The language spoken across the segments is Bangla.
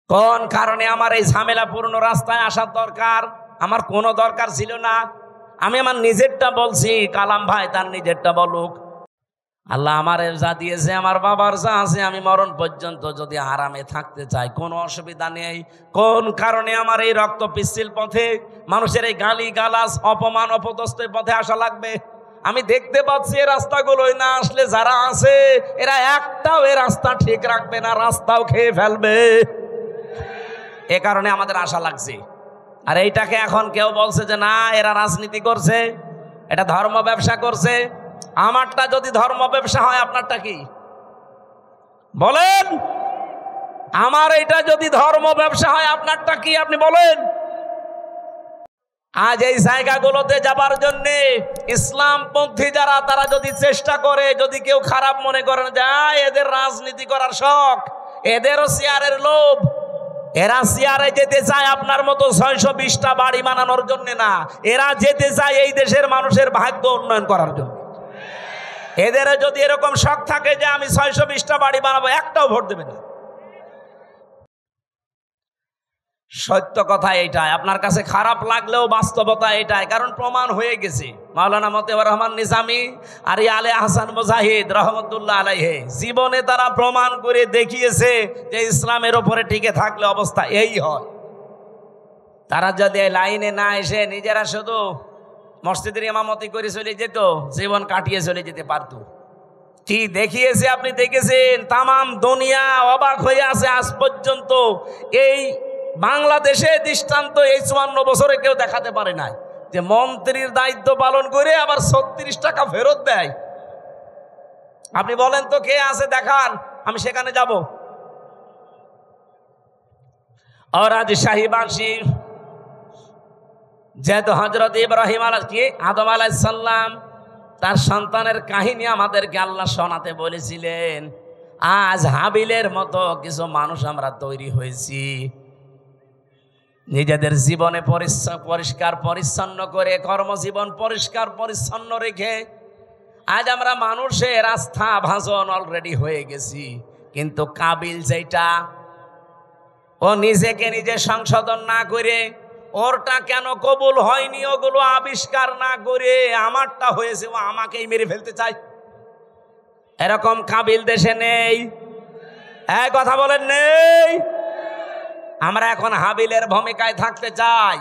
কোন কারণে আমার এই ঝামেলাপূর্ণ রাস্তায় আসার দরকার? আমার কোনো দরকার ছিল না। আমি আমার নিজেরটা বলছি, কালাম ভাই তার নিজেরটা বলুক। আল্লাহ আমার যা দিয়েছে, আমার বাবার যা আছে, আমি মরণ পর্যন্ত যদি আরামে থাকতে চাই কোনো অসুবিধা নেই। কোন কারণে আমার এই রক্ত পিচ্ছিল পথে, মানুষের এই গালি গালাজ, অপমান অপদস্থের পথে আসা লাগবে? আমি দেখতে পাচ্ছি এই রাস্তাগুলোই না আসলে যারা আছে এরা একটাও এই রাস্তা ঠিক রাখবে না, রাস্তাও খেয়ে ফেলবে। এ কারণে আমাদের আশা লাগছে। আর এইটাকে এখন কেউ বলছে যে না এরা রাজনীতি করছে, এটা ধর্ম ব্যবসা করছে। আমারটা যদি ধর্ম ব্যবসা হয় আপনারটা কি বলেন? আমার এটা যদি ধর্ম ব্যবসা হয় আপনারটা কি আপনি বলেন? আজ এই জায়গাগুলোতে যাবার জন্য ইসলামপন্থী যারা, তারা যদি চেষ্টা করে, যদি কেউ খারাপ মনে করেন যায় এদের রাজনীতি করার শখ, এদেরও চেয়ারের লোভ, এরা চেয়ারে যেতে চায় আপনার মতো 620টা বাড়ি বানানোর জন্য না, এরা যেতে চায় এই দেশের মানুষের ভাগ্য উন্নয়ন করার জন্য। এদের যদি এরকম শখ থাকে যে আমি 620টা বাড়ি বানাবো, একটাও ভোট দেবে না। সত্য কথা এইটাই, আপনার কাছে খারাপ লাগলেও বাস্তবতা এটাই, কারণ প্রমাণ হয়ে গেছে। মাওলানা মতিউর রহমান নিজামী আর আলে আহসান মুজাহিদ রহমতুল্লাহ আলাইহি জীবনে তারা প্রমাণ করে দেখিয়েছে যে ইসলামের ওপরে টিকে থাকলে অবস্থা এই হয়। তারা যদি লাইনে না এসে নিজেরা শুধু মসজিদের ইমামতি করে চলে যেত, জীবন কাটিয়ে চলে যেতে পারত। কি দেখিয়েছে আপনি দেখেছেন, তামাম দুনিয়া অবাক হয়ে আছে আজ পর্যন্ত। এই বাংলাদেশে দৃষ্টান্ত এই 54 বছরে কেউ দেখাতে পারে নাই যে মন্ত্রীর দায়িত্ব পালন করে আবার 36 টাকা ফেরত দেয়। আপনি বলেন তো কে আছে দেখান, আমি সেখানে যাব। আর আজ শাহীবাসী যেহেতু হযরত ইব্রাহিম আদম আলাইহিস সালাম তার সন্তানের কাহিনী আমাদেরকে আল্লাহ শোনাতে বলেছিলেন, আজ হাবিলের মতো কিছু মানুষ আমরা তৈরি হয়েছি। নিজেদের জীবনে পরিষ্কার পরিচ্ছন্ন করে, কর্মজীবন পরিষ্কার পরিচ্ছন্ন রেখে আজ আমরা মানুষের আস্থা ভাজন অলরেডি হয়ে গেছি। কিন্তু কাবিল যেটা, ও নিজেকে নিজে সংশোধন না করে, ওরটা কেন কবুল হয়নি ওগুলো আবিষ্কার না করে আমারটা হয়েছে, ও আমাকেই মেরে ফেলতে চায়। এরকম কাবিল দেশে নেই? এই কথা বলেন নেই? আমরা এখন হাবিলের ভূমিকায় থাকতে চাই।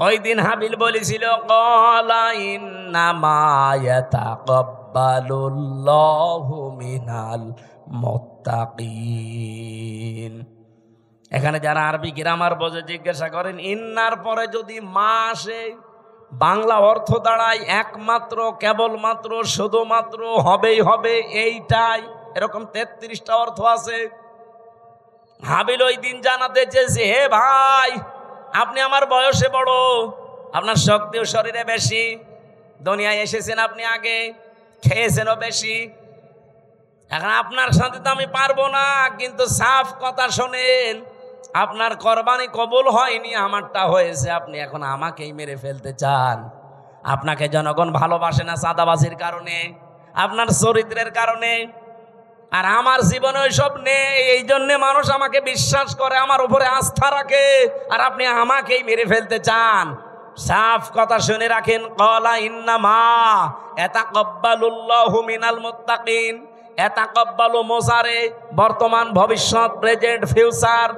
ওই দিন হাবিল বলেছিল ক্বালা ইন্নামা ইয়াতাকাব্বালুল্লাহু মিনাল মুত্তাকিন। এখানে যারা আরবি গ্রামার বোঝে জিজ্ঞাসা করেন, ইন্নার পরে যদি মা আসে বাংলা অর্থ দাঁড়ায় একমাত্র, কেবলমাত্র, শুধুমাত্র, হবেই হবে, এইটাই। এরকম 33টা অর্থ আছে। হাবিল ওই দিন জানাতে চেয়েছে, হে ভাই আপনি আমার বয়সে বড়, আপনার শক্তিও শরীরে বেশি, দুনিয়ায় এসেছেন আপনি আগে, খেয়েছেনও বেশি, এখন আপনার সাথে তো আমি পারবো না। কিন্তু সাফ কথা শোনেন, আপনার কোরবানি কবুল হয়নি, আমারটা হয়েছে, আপনি এখন আমাকেই মেরে ফেলতে চান। আপনাকে জনগণ ভালোবাসে না চাঁদাবাজির কারণে, আপনার চরিত্রের কারণে, আর আমার জীবনে ওইসব নেই, এই জন্যে মানুষ আমাকে বিশ্বাস করে, আমার উপরে আস্থা রাখে, আর আপনি আমাকেই মেরে ফেলতে চান। সাফ কথা শুনে রাখেন, ক্বালা ইন্নামা ইয়াতাকাব্বালুল্লাহু মিনাল মুত্তাকিন। ইয়াতাকাব্বালু মোজারে, বর্তমান, ভবিষ্যৎ, প্রেজেন্ট, ফিউচার।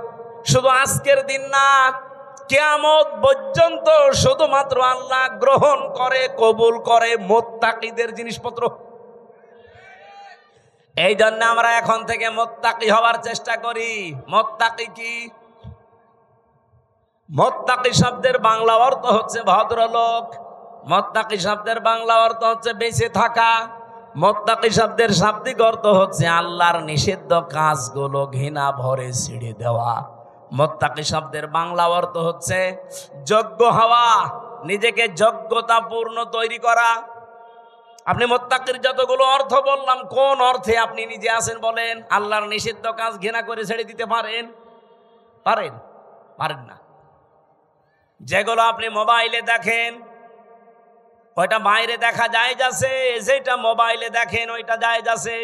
শুধু আজকের দিন না, কিয়ামত পর্যন্ত শুধুমাত্র আল্লাহ গ্রহণ করে, কবুল করে মুত্তাকিদের জিনিসপত্র। এই জন্য আমরা এখন থেকে মুত্তাকি হওয়ার চেষ্টা করি। মুত্তাকি কি? মুত্তাকি শব্দের বাংলা অর্থ হচ্ছে ভদ্রলোক। মুত্তাকি শব্দের বাংলা অর্থ হচ্ছে বেঁচে থাকা। মুত্তাকি শব্দের শাব্দিক অর্থ হচ্ছে আল্লাহর নিষিদ্ধ কাজগুলো ঘৃণা ভরে ছেড়ে দেওয়া। মুত্তাকি শব্দের বাংলা অর্থ হচ্ছে যোগ্য হওয়া, নিজেকে যোগ্যতাপূর্ণ তৈরি করা। আপনি মুত্তাকির যতগুলো অর্থ বললাম, কোন অর্থে আপনি নিজে আছেন বলেন? আল্লাহর নিষিদ্ধ কাজ ঘৃণা করে ছেড়ে দিতে পারেন? পারেন? পারেন না। যেগুলো আপনি মোবাইলে দেখেন ওইটা বাইরে দেখা যায় যাচ্ছে, যেটা মোবাইলে দেখেন ওইটা যায় যাচ্ছে।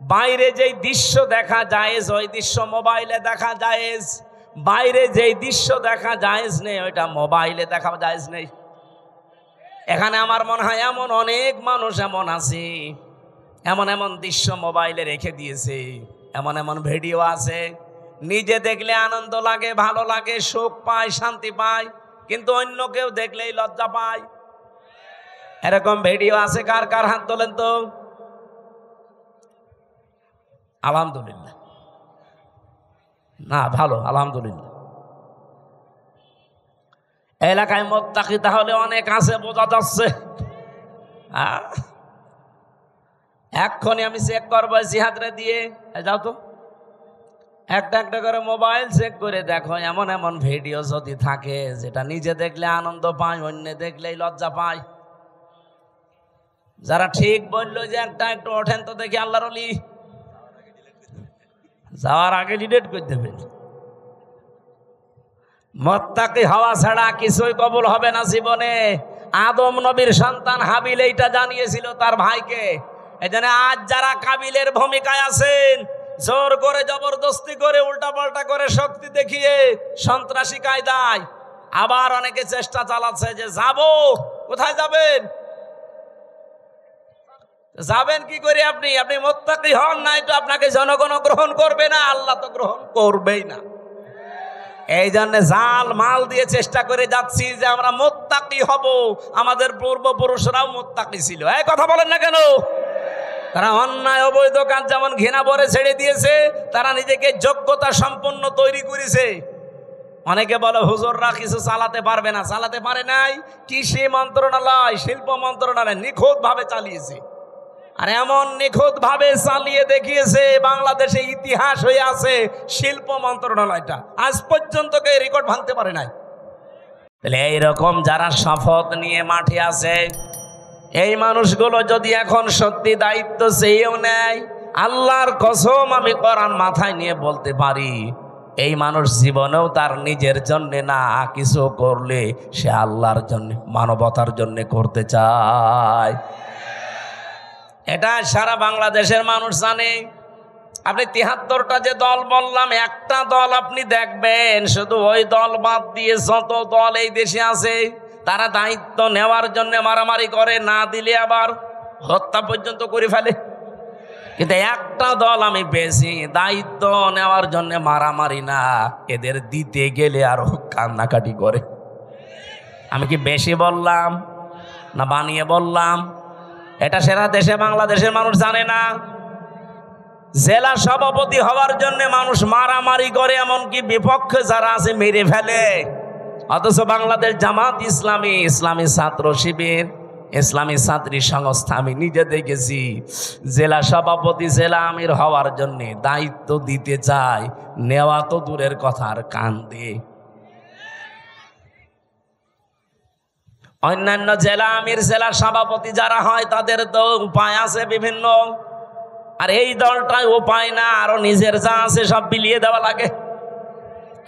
বাইরে যেই দৃশ্য দেখা জায়েজ ওই দৃশ্য মোবাইলে দেখা জায়েজ, বাইরে যেই দৃশ্য দেখা জায়েজ নেই ওইটা মোবাইলে দেখা জায়েজ নেই। এখানে আমার মনে হয় এমন অনেক মানুষ এমন আছে, এমন এমন দৃশ্য মোবাইলে রেখে দিয়েছে, এমন এমন ভিডিও আছে, নিজে দেখলে আনন্দ লাগে, ভালো লাগে, সুখ পায়, শান্তি পায়, কিন্তু অন্য কেউ দেখলেই লজ্জা পায়। এরকম ভিডিও আছে কার কার হাত তোলেন তো? আলহামদুলিল্লাহ, না ভালো, আলহামদুলিল্লাহ। এলাকায় মুত্তাকি তাহলে অনেক আছে, বোঝা যাচ্ছে। এক্ষুনি আমি চেক করবো জিহাদরে দিয়ে, যাও তো একটা একটা করে মোবাইল চেক করে দেখো, এমন এমন ভিডিও যদি থাকে যেটা নিজে দেখলে আনন্দ পায়, অন্য দেখলেই লজ্জা পায়। যারা ঠিক বললো যে একটা একটু ওঠেন তো দেখি আল্লাহর ওলি, যাওয়ার আগে ডিলিট করে দেবেন। মুত্তাকি হওয়া ছাড়া কিছুই কবুল হবে না জীবনে। আদম নবীর সন্তান হাবিল এইটা জানিয়েছিল তার ভাইকে। এজন্য আজ যারা কাবিলের ভূমিকায় আছেন, জোর করে জবরদস্তি করে উল্টাপাল্টা করে শক্তি দেখিয়ে সন্ত্রাসী কায়দায়, আবার অনেকে চেষ্টা চালাচ্ছে যে যাব, কোথায় যাবেন? যাবেন কি করে? আপনি মুত্তাকি হন নাই তো আপনাকে জনগণ গ্রহণ করবে না, আল্লাহ তো গ্রহণ করবেই না। এই জন্য জাল মাল দিয়ে চেষ্টা করে যাচ্ছি যে আমরা মুত্তাকি হব। আমাদের পূর্বপুরুষরাও মুত্তাকি ছিল। এই কথা বলেন না কেন? তারা অন্যায় অবৈধ কাজ যেমন ঘৃণা ভরে ছেড়ে দিয়েছে, তারা নিজেকে যোগ্যতা সম্পন্ন তৈরি করেছে। অনেকে বলে হুজুররা কিছু চালাতে পারবে না, চালাতে পারে নাই। কৃষি মন্ত্রণালয়, শিল্প মন্ত্রণালয় নিখুঁত ভাবে চালিয়েছে, আর এমন নিখুঁত ভাবে চালিয়ে দেখিয়েছে বাংলাদেশে ইতিহাস হয়ে আছে শিল্প মন্ত্রণালয়টা, আজ পর্যন্ত কেউ রেকর্ড ভাঙতে পারে নাই। তাহলে এইরকম যারা শপথ নিয়ে মাঠে আছে, এই মানুষগুলো যদি এখন সত্যি দায়িত্ব চেয়েও নেয়, আল্লাহর কসম আমি কোরআন মাথায় নিয়ে বলতে পারি, এই মানুষ জীবনেও তার নিজের জন্য না কিছু করলে সে আল্লাহর জন্য, মানবতার জন্য করতে চায়। এটা সারা বাংলাদেশের মানুষ জানে। আপনি 73টা যে দল বললাম, একটা দল আপনি দেখবেন, শুধু ওই দল বাদ দিয়ে যত দল এই দেশে আছে তারা দায়িত্ব নেওয়ার জন্য মারামারি করে, না দিলে আবার হত্যা পর্যন্ত করে ফেলে। কিন্তু একটা দল আমি পেয়েছি দায়িত্ব নেওয়ার জন্য মারামারি না, এদের দিতে গেলে আরো কান্নাকাটি করে। আমি কি বেশি বললাম না বানিয়ে বললাম? এটা সারা দেশে বাংলাদেশের মানুষ জানে না। জেলা সভাপতি হওয়ার জন্য মানুষ মারামারি করে, এমনকি বিপক্ষে যারা আছে মেরে ফেলে। অথচ বাংলাদেশ জামাত ইসলামী, ইসলামী ছাত্র শিবির, ইসলামী ছাত্রী সংস্থা আমি নিজে দেখেছি, জেলা সভাপতি, জেলা আমির হওয়ার জন্য দায়িত্ব দিতে চায়, নেওয়া তো দূরের কথা, আর কান্দে। অন্যান্য জেলা আমির, জেলা সভাপতি যারা হয় তাদের তো উপায় আছে বিভিন্ন, আর এই দলটাই উপায় না, আরো নিজের যা আছে সব বিলিয়ে দেওয়া লাগে।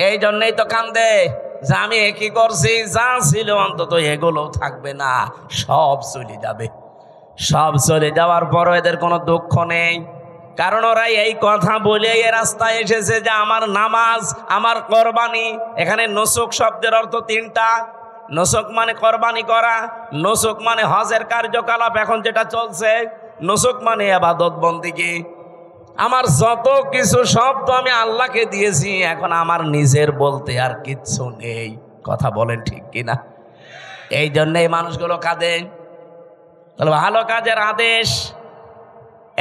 এই জন্যই তো কান্দে যে আমি একই করছি, যা ছিল অন্তত এগুলো থাকবে না, সব চলে যাবে। সব চলে যাওয়ার পরও এদের কোনো দুঃখ নেই, কারণ ওরা এই কথা বলে এ রাস্তায় এসেছে যে আমার নামাজ, আমার কোরবানি। এখানে নুসুক শব্দের অর্থ তিনটা। নুসুক মানে কোরবানি করা, নুসুক মানে হজের কার্যকলাপ এখন যেটা চলছে, নুসুক মানে ইবাদত বন্দেগী। আমার যত কিছু সব তো আমি আল্লাহকে দিয়েছি, এখন আমার নিজের বলতে আর কিচ্ছু নেই। কথা বলেন ঠিক কিনা? এই জন্য এই মানুষগুলো কাঁদে। তাহলে ভালো কাজের আদেশ,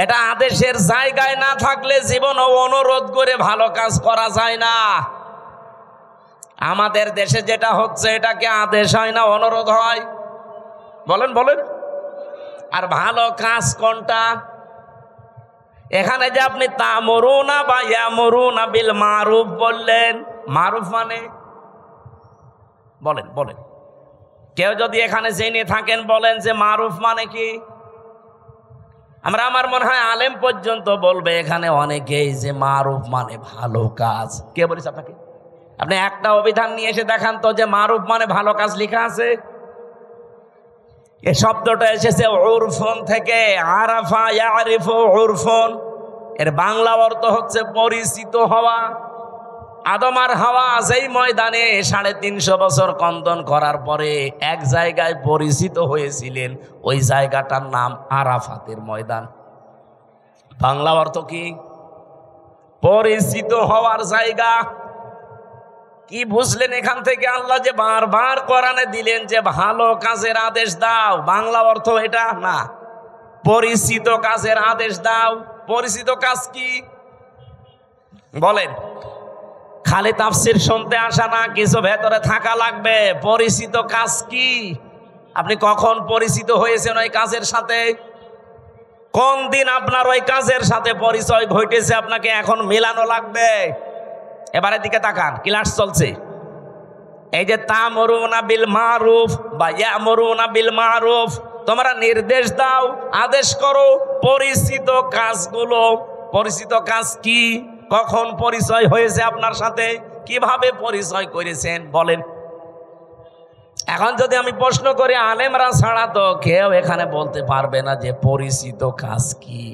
এটা আদেশের জায়গায় না থাকলে জীবন অনুরোধ করে ভালো কাজ করা যায় না। আমাদের দেশে যেটা হচ্ছে এটাকে আদেশ হয় না, অনুরোধ হয়। বলেন বলেন। আর ভালো কাজ কোনটা? এখানে যে আপনি তা'মুরুনা বা ইয়ামুরুনা বিল মারুফ বললেন, মারুফ মানে বলেন বলেন, কেউ যদি এখানে জেনে থাকেন বলেন যে মারুফ মানে কি? আমার মনে হয় আলেম পর্যন্ত বলবে এখানে অনেকেই যে মারুফ মানে ভালো কাজ। কে বলেছে আপনাকে? আপনি একটা অভিধান নিয়ে এসে দেখান তো যে মারুফ মানে ভালো কাজ লেখা আছে। এই শব্দটা এসেছে উরফুন থেকে, আরাফা ইয়ারিফু উরফুন। এর বাংলা অর্থ হচ্ছে পরিচিত হওয়া। আদম আর হাওয়া যেই ময়দানে 350 বছর কন্দন করার পরে এক জায়গায় পরিচিত হয়েছিলেন, ওই জায়গাটার নাম আরাফাতের ময়দান। বাংলা অর্থ কি? পরিচিত হওয়ার জায়গা। কি বুঝলেন এখান থেকে? আল্লাহ যে বারবার কোরআনে দিলেন যে ভালো কাজের আদেশ দাও, বাংলা অর্থ এটা না, পরিচিত কাজের আদেশ দাও। পরিচিত কাজ কি বলেন? খালি তাফসীর শুনতে আসা না, কিছু ভেতরে থাকা লাগবে। পরিচিত কাজ কি? আপনি কখন পরিচিত হয়েছেন ওই কাজের সাথে? কোন দিন আপনার ওই কাজের সাথে পরিচয় ঘটেছে আপনাকে এখন মেলানো লাগবে। এবারে দিকে তাকান, ক্লাস চলছে। এই যে তা'মুরুনা বিল মারুফ বা ইয়া'মুরুনা বিল মারুফ, তোমরা নির্দেশ দাও, আদেশ করো পরিচিত কাজগুলো। পরিচিত কাজ কি? কখন পরিচয় হয়েছে আপনার সাথে? কিভাবে পরিচয় করেছেন বলেন? এখন যদি আমি প্রশ্ন করি, আলেমরা ছাড়া তো কেউ এখানে বলতে পারবে না যে পরিচিত কাজ কি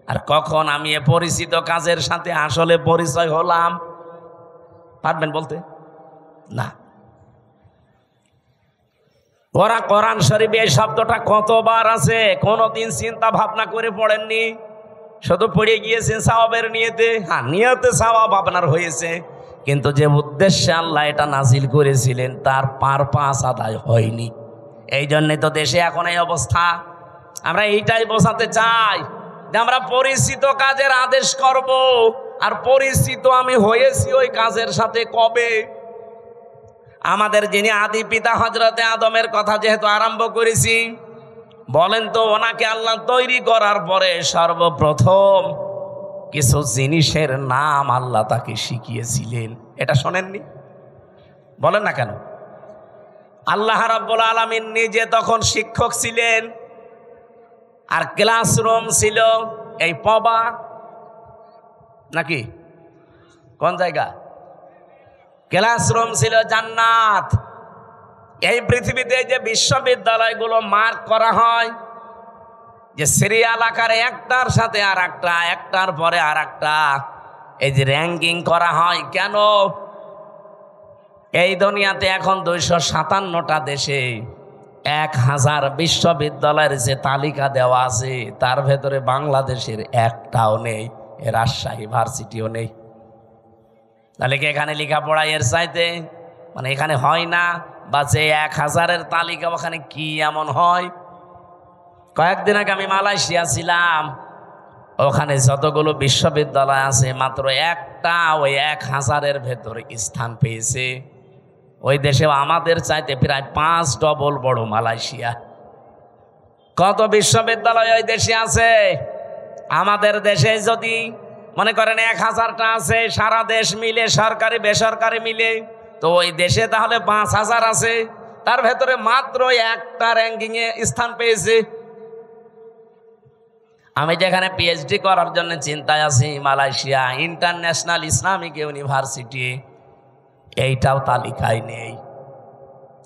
আর কখন আমি এ পরিচিত কাজের সাথে আসলে পরিচয় হলাম। পারবেন বলতে? না। ওরা কোরআন শরীফে এই শব্দটা কতবার আছে কোনদিন চিন্তা ভাবনা করে পড়েননি? শুধু পড়ে গিয়েছেন সওয়াবের নিয়তে। হ্যাঁ, নিয়তে সওয়াব আপনার হয়েছে, কিন্তু যে উদ্দেশ্যে আল্লাহ এটা নাজিল করেছিলেন তার পারপাস আদায় হয়নি। এই জন্যে তো দেশে এখন এই অবস্থা। আমরা এইটাই বোঝাতে চাই যে আমরা পরিচিত কাজের আদেশ করব, আর পরিচিত আমি হয়েছি ওই কাজের সাথে কবে? আমাদের যিনি আদি পিতা হযরতে আদমের কথা যেহেতু আরম্ভ করেছি, বলেন তো ওনাকে আল্লাহ তৈরি করার পরে সর্বপ্রথম কিছু জিনিসের নাম আল্লাহ তাকে শিখিয়েছিলেন। এটা শোনেননি? বলেন না কেন? আল্লাহ রাব্বুল আলামিন নিজে তখন শিক্ষক ছিলেন, আর ক্লাসরুম ছিল এই পবা নাকি কোন জায়গা? ক্লাসরুম ছিল জান্নাত। এই পৃথিবীতে যে বিশ্ববিদ্যালয়গুলো মার্ক করা হয়, যে সিরিয়াল আকারে একটার সাথে আর একটা, একটার পরে আর একটা, এই যে র্যাঙ্কিং করা হয়, কেন? এই দুনিয়াতে এখন 257টা দেশে 1000 বিশ্ববিদ্যালয়ের যে তালিকা দেওয়া আছে তার ভেতরে বাংলাদেশের একটাও নেই, রাজশাহী ভার্সিটিও নেই। তাহলে কি এখানে লেখাপড়া এর চাইতে মানে এখানে হয় না? বা যে 1000-এর তালিকা ওখানে কি এমন হয়? কয়েকদিন আগে আমি মালয়েশিয়া ছিলাম, ওখানে যতগুলো বিশ্ববিদ্যালয় আছে মাত্র একটা ওই 1000-এর ভেতরে স্থান পেয়েছে। ওই দেশেও আমাদের চাইতে প্রায় 5 ডবল বড় মালয়েশিয়া। কত বিশ্ববিদ্যালয় ওই দেশে আছে? আমাদের দেশে যদি মনে করেন 1000টা আছে, সারা দেশ মিলে সরকারি বেসরকারি মিলে, তো ওই দেশে তাহলে 5000 আছে, তার ভেতরে মাত্র একটা র্যাঙ্কিংয়ে স্থান পেয়েছে। আমি যেখানে পিএইচডি করার জন্য চিন্তায় আছি, মালয়েশিয়া ইন্টারন্যাশনাল ইসলামিক ইউনিভার্সিটি, এইটাও তালিকায় নেই।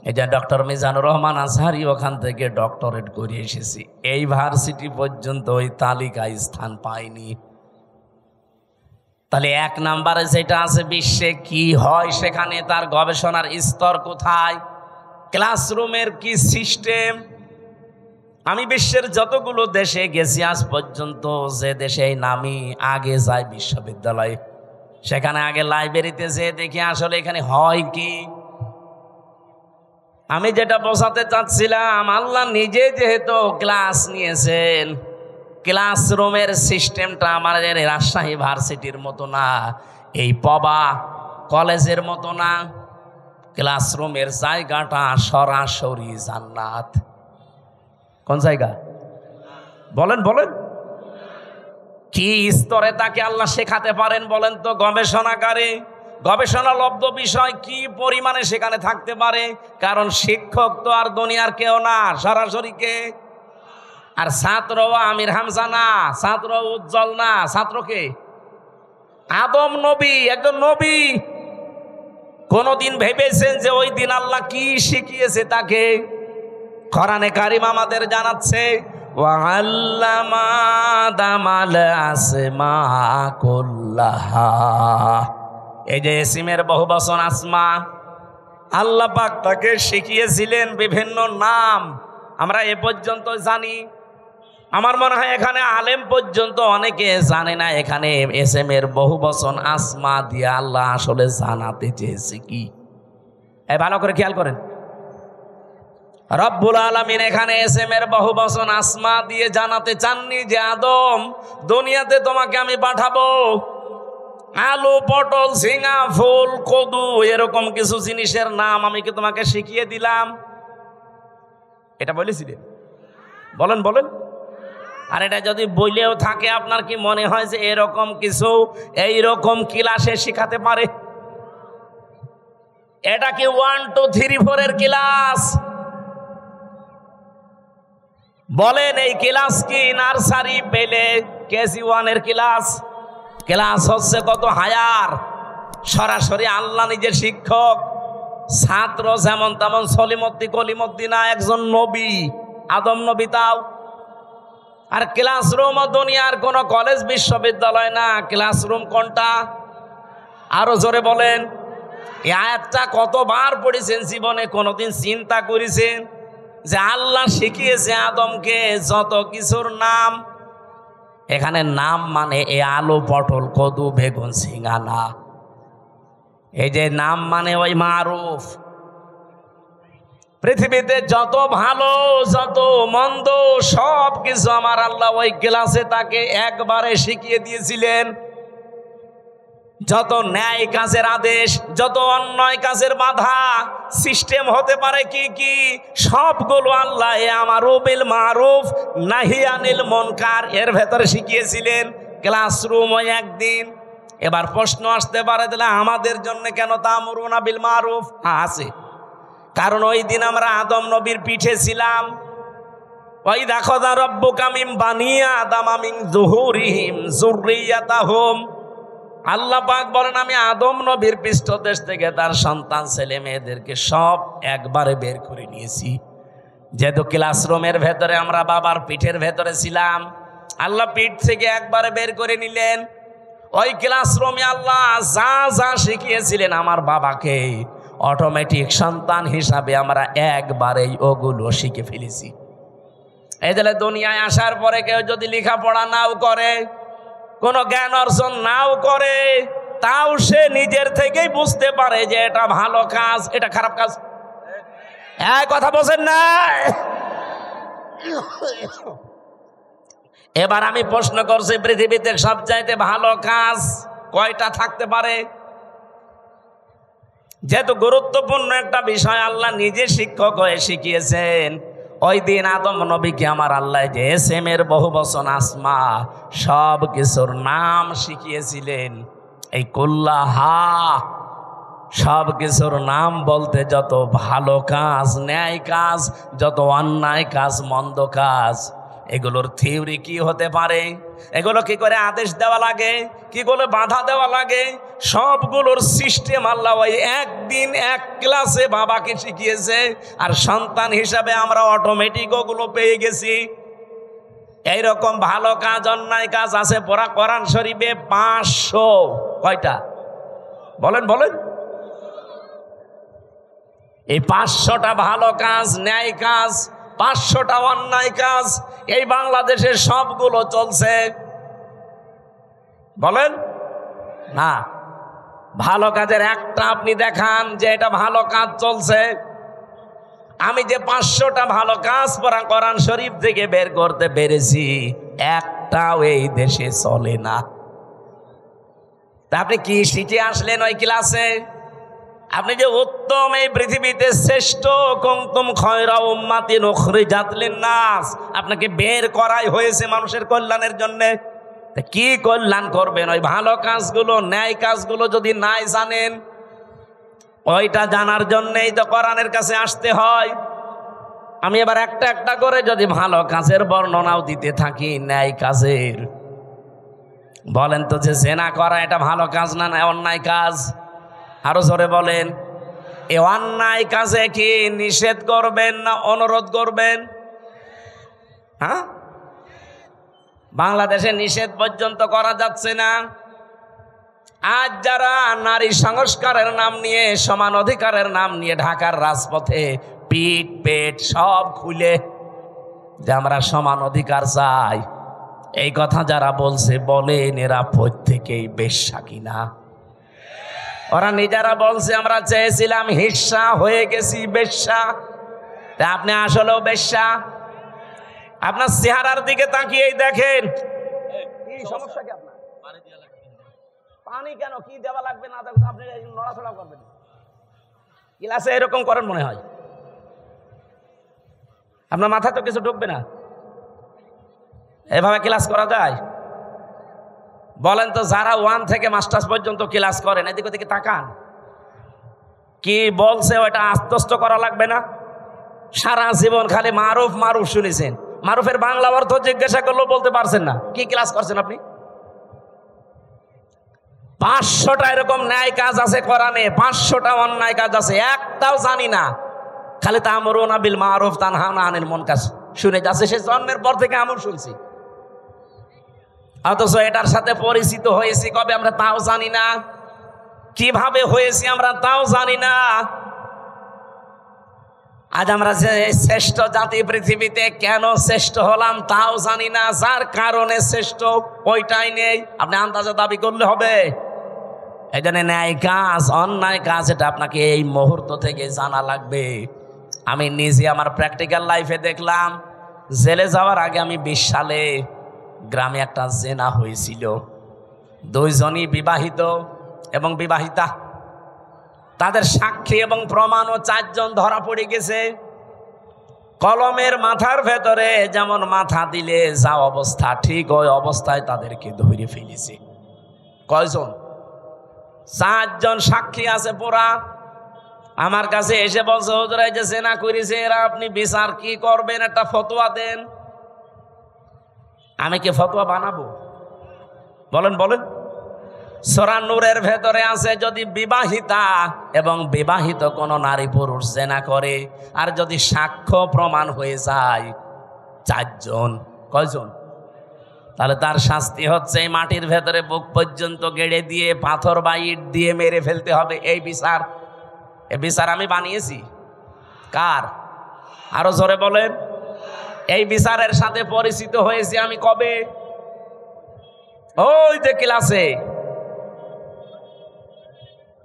এই যে ডক্টর মিজানুর রহমান আজহারি ওখান থেকে ডক্টরেট করে এসেছি, এই ভার্সিটি পর্যন্ত ওই তালিকায় স্থান পায়নি। তাহলে 1 নম্বরে যেটা আছে বিশ্বে কি হয় সেখানে তার গবেষণার স্তর কোথায়, ক্লাসরুমের কি সিস্টেম। আমি বিশ্বের যতগুলো দেশে গেছি আজ পর্যন্ত, যে দেশে নামি আগে যায় বিশ্ববিদ্যালয়ে, সেখানে আগে লাইব্রেরিতে যেয়ে দেখি আসলে এখানে হয় কি। আমি যেটা বোঝাতে চাচ্ছিলাম, আল্লাহ নিজে যেহেতু ক্লাস নিয়েছেন, ক্লাসরুমের সিস্টেমটা আমাদের রাজশাহী ভার্সিটির মতো না, এই পবা কলেজের মতো না। ক্লাসরুমের জায়গাটা সরাসরি জান্নাত। কোন জায়গা বলেন? বলেন কি স্তরে তাকে আল্লাহ শেখাতে পারেন বলেন তো? গবেষণাগারে গবেষণালব্ধ বিষয় কি পরিমাণে সেখানে থাকতে পারে? কারণ শিক্ষক তো আর দুনিয়ার কেউ না, সরাসরি কে? আর ছাত্রও আমির হামজা না, ছাত্র উজ্জ্বল না, ছাত্রকে আদম নবী, একজন নবী। কোনদিন ভেবেছেন যে ওই দিন আল্লাহ কি শিখিয়েছে তাকে? কোরআনে কারিম আমাদের জানাচ্ছে ওয়াল্লামা আদামাল আসমা কুল্লাহা। এই যে ইসমের বহুবচন আসমা, আল্লাহ পাক তাকে শিখিয়েছিলেন বিভিন্ন নাম। আমরা এ পর্যন্ত জানি, আমার মনে হয় এখানে আলেম পর্যন্ত অনেকে জানে না এখানে এসএমের বহুবচন আসমা দিয়ে আল্লাহ আসলে জানাতে চেয়েছে কি। এই ভালো করে খেয়াল করেন, রব্বুল আলামিন এখানে এসএমের বহুবচন আসমা দিয়ে জানাতে চাননি যে আদম, দুনিয়াতে তোমাকে আমি পাঠাবো, আলু, পটল, ঝিঙা, ফুল, কদু এরকম কিছু জিনিসের নাম আমি কি তোমাকে শিখিয়ে দিলাম? এটা বলেছিলেন? বলেন বলেন। আর এটা যদি বইলেও থাকে, আপনার কি মনে হয় যে এরকম কিছু এইরকম ক্লাসে শিখাতে পারে? এটা কি 1 2 3 4 এর ক্লাস? বলেন এই ক্লাস কি নার্সারি পেলে কেজি 1 এর ক্লাস? ক্লাস হচ্ছে কত হায়ার, সরাসরি আল্লাহ নিজের শিক্ষক, ছাত্র যেমন তেমন সলিমদ্দি কলিমদ্দি না, একজন নবী, আদম নবী। তাও আর ক্লাসরুম দুনিয়ার কোন কলেজ বিশ্ববিদ্যালয় না। ক্লাসরুম কোনটা? আরো জোরে বলেন। এই আয়াতটা কতবার পড়েছেন জীবনে? কোনদিন চিন্তা করেছেন যে আল্লাহ শিখিয়েছে আদমকে যত কিছুর নাম? এখানে নাম মানে এই আলু, পটল, কদু, বেগুন, ঝিঙা না। এই যে নাম মানে ওই মারুফ। পৃথিবীতে যত ভালো যত মন্দ সব কিছু আমার আল্লাহ ওই ক্লাসে তাকে একবারে শিখিয়ে দিয়েছিলেন। যত ন্যায় কাজের আদেশ, যত অন্যায় কাজের বাধা, সিস্টেম হতে পারে কি কি, সবগুলো আল্লাহ আমারু বিল মারুফ নাহি আনিল মুনকার এর ভেতরে শিখিয়েছিলেন। ক্লাসরুম ওই একদিন। এবার প্রশ্ন আসতে পারে, তাহলে আমাদের জন্য কেন তা'মুরুনা বিল মারুফ? আছে, কারণ ওই দিন আমরা আদম নবীর পিঠে ছিলাম। ওই দেখো দা রব্বুকা মিন বানি আদম মিন যুহুরিহিম যুররিয়াতাহুম। আল্লাহ পাক বলেন আমি আদম নবীর পৃষ্ঠদেশ থেকে তার সন্তান ছেলে মেয়েদেরকে সব একবারে বের করে নিয়েছি। যেহেতু ক্লাসরুমের ভেতরে আমরা বাবার পিঠের ভেতরে ছিলাম, আল্লাহ পিঠ থেকে একবারে বের করে নিলেন। ওই ক্লাসরুমে আল্লাহ যা যা শিখিয়েছিলেন আমার বাবাকে, অটোমেটিক সন্তান হিসাবে আমরা একবারেই ওগুলো শিখে ফেলেছি। এই যে দুনিয়ায় আসার পরে কেউ যদি লেখাপড়া নাও করে, কোনো জ্ঞান অর্জন নাও করে, তাও সে নিজের থেকেই বুঝতে পারে যে এটা ভালো কাজ, এটা খারাপ কাজ। এক কথা বলছেন না? এবার আমি প্রশ্ন করছি, পৃথিবীতে সবচাইতে ভালো কাজ কয়টা থাকতে পারে? যেহেতু গুরুত্বপূর্ণ একটা বিষয় আল্লাহ নিজে শিক্ষক হয়ে শিখিয়েছেন, ওই দিন আদম নবীকে আমার আল্লাহ যে এসএমের বহুবচন আসমা সব কিছুর নাম শিখিয়েছিলেন। এই কুল্লাহা সব কিছুর নাম বলতে যত ভালো কাজ, ন্যায় কাজ, যত অন্যায় কাজ, মন্দ কাজ, এগুলোর থিওরি কি হতে পারে, এগুলো কি করে আদেশ দেওয়া লাগে, কি করে বাধা দেওয়া লাগে, সবগুলোর সিস্টেম আল্লাহ ওই একদিন এক ক্লাসে বাবাকে শিখিয়েছে। আর সন্তান হিসাবে আমরা অটোমেটিক ওগুলো পেয়ে গেছি। এইরকম ভালো কাজ অন্যায় কাজ আছে পড়া কোরআন শরীফে 500। কয়টা বলেন বলেন? এই 500টা ভালো কাজ, ন্যায় কাজ, 500টা অন্যায় কাজ এই বাংলাদেশের সবগুলো চলছে। বলেন না, ভালো কাজের একটা আপনি দেখান যে এটা ভালো কাজ চলছে। আমি যে 500টা ভালো কাজ পড়া কোরআন শরীফ থেকে বের করতে পেরেছি, একটাও এই দেশে চলে না। তা আপনি কি শিখে আসলেন ওই ক্লাসে? আপনি যে উত্তম এই পৃথিবীতে শ্রেষ্ঠ কুনতুম খায়রা উম্মাতিন উখরিজাত লিন-নাস, আপনাকে বের করাই হয়েছে মানুষের কল্যাণের জন্য। তা কি কল্যাণ করবেন? ওই ভালো কাজগুলো, ন্যায় কাজগুলো যদি নাই জানেন, ওইটা জানার জন্যই তো কোরআনের কাছে আসতে হয়। আমি এবার একটা একটা করে যদি ভালো কাজের বর্ণনাও দিতে থাকি, ন্যায় কাজের, বলেন তো যে জেনা করা এটা ভালো কাজ না, না অন্যায় কাজ? আরো জোরে বলেন। এ অন্যায় কাজে কি নিষেধ করবেন না অনুরোধ করবেন? হ্যাঁ, বাংলাদেশে নিষেধ পর্যন্ত করা যাচ্ছে না। আজ যারা নারী সংস্কারের নাম নিয়ে, সমান অধিকারের নাম নিয়ে ঢাকার রাজপথে পিঠ পেট সব খুলে যে আমরা সমান অধিকার চাই, এই কথা যারা বলছে বলেন এরা প্রত্যেকেই বেশ্যা কিনা? ওরা নিজেরা বলছে আমরা চেয়েছিলাম হিস্সা, হয়ে গেছি বেশ্যা। তা আপনি আসলেও বেশ্যা? আপনার চেহারার দিকে তাকিয়েই দেখেন। কি সমস্যা কি আপনার? পানি কেন? কি দেওয়া লাগবে না আপনি নড়াচড়া করবেন? ক্লাসে এরকম করেন মনে হয়? আপনার মাথা তো কিছু ঢুকবে না। এভাবে ক্লাস করা যায়? বলেন তো, যারা 1 থেকে মাস্টার্স পর্যন্ত ক্লাস করেন, এদিকে ওদিকে তাকান। কি বলছে ওইটা আত্মস্থ করা লাগবে না? সারা জীবন খালি মারুফ মারুফ শুনেছেন, মারুফের বাংলা অর্থ জিজ্ঞাসা করলেও বলতে পারছেন না। কি ক্লাস করছেন আপনি? 500টা এরকম ন্যায় কাজ আছে কোরআনে, 500টা অন্যায় কাজ আছে, একটাও জানি না। খালি তা'মুরুনা বিল মারুফ তানহাউনা আনিল মুনকার শুনে যাচ্ছে, সে জন্মের পর থেকে আমল শুনছি। অথচ এটার সাথে পরিচিত হয়েছি কবে আমরা তাও জানি না, কিভাবে হয়েছি আমরা তাও জানি না। আজ আমরা যে শ্রেষ্ঠ জাতি পৃথিবীতে, কেন শ্রেষ্ঠ হলাম তাও জানি না। যার কারণে শ্রেষ্ঠ ওইটাই নেই, আপনি আন্দাজে দাবি করলে হবে? এই জন্য ন্যায় কাজ অন্যায় কাজ এটা আপনাকে এই মুহূর্ত থেকে জানা লাগবে। আমি নিজে আমার প্র্যাকটিক্যাল লাইফে দেখলাম, জেলে যাওয়ার আগে আমি 20 সালে গ্রামে একটা জেনা হয়েছিল। 2 জনই বিবাহিত এবং বিবাহিতা, তাদের সাক্ষী এবং প্রমাণও 4 জন ধরা পড়ে গেছে। কলমের মাথার ভেতরে যেমন মাথা দিলে যা অবস্থা, ঠিক ওই অবস্থায় তাদেরকে ধরে ফেলেছে। কয়জন? 4 জন সাক্ষী আছে পুরা। আমার কাছে এসে বলছে, হুজুর এই যে জেনা করেছে এরা, আপনি বিচার কি করবেন, একটা ফতোয়া দেন। আমি কি ফতোয়া বানাবো? বলেন বলেন। সূরা নূরের ভেতরে আছে, যদি বিবাহিতা এবং বিবাহিত কোন নারী পুরুষ জেনা করে আর যদি সাক্ষ্য প্রমাণ হয়ে যায় 4 জন, কয়জন? তাহলে তার শাস্তি হচ্ছে মাটির ভেতরে বুক পর্যন্ত গেড়ে দিয়ে পাথর বা ইট দিয়ে মেরে ফেলতে হবে। এই বিচার, এই বিচার আমি বানিয়েছি। কার? আরো জোরে বলেন। এই বিচারের সাথে পরিচিত হয়েছি আমি কবে? ওই যে ক্লাসে।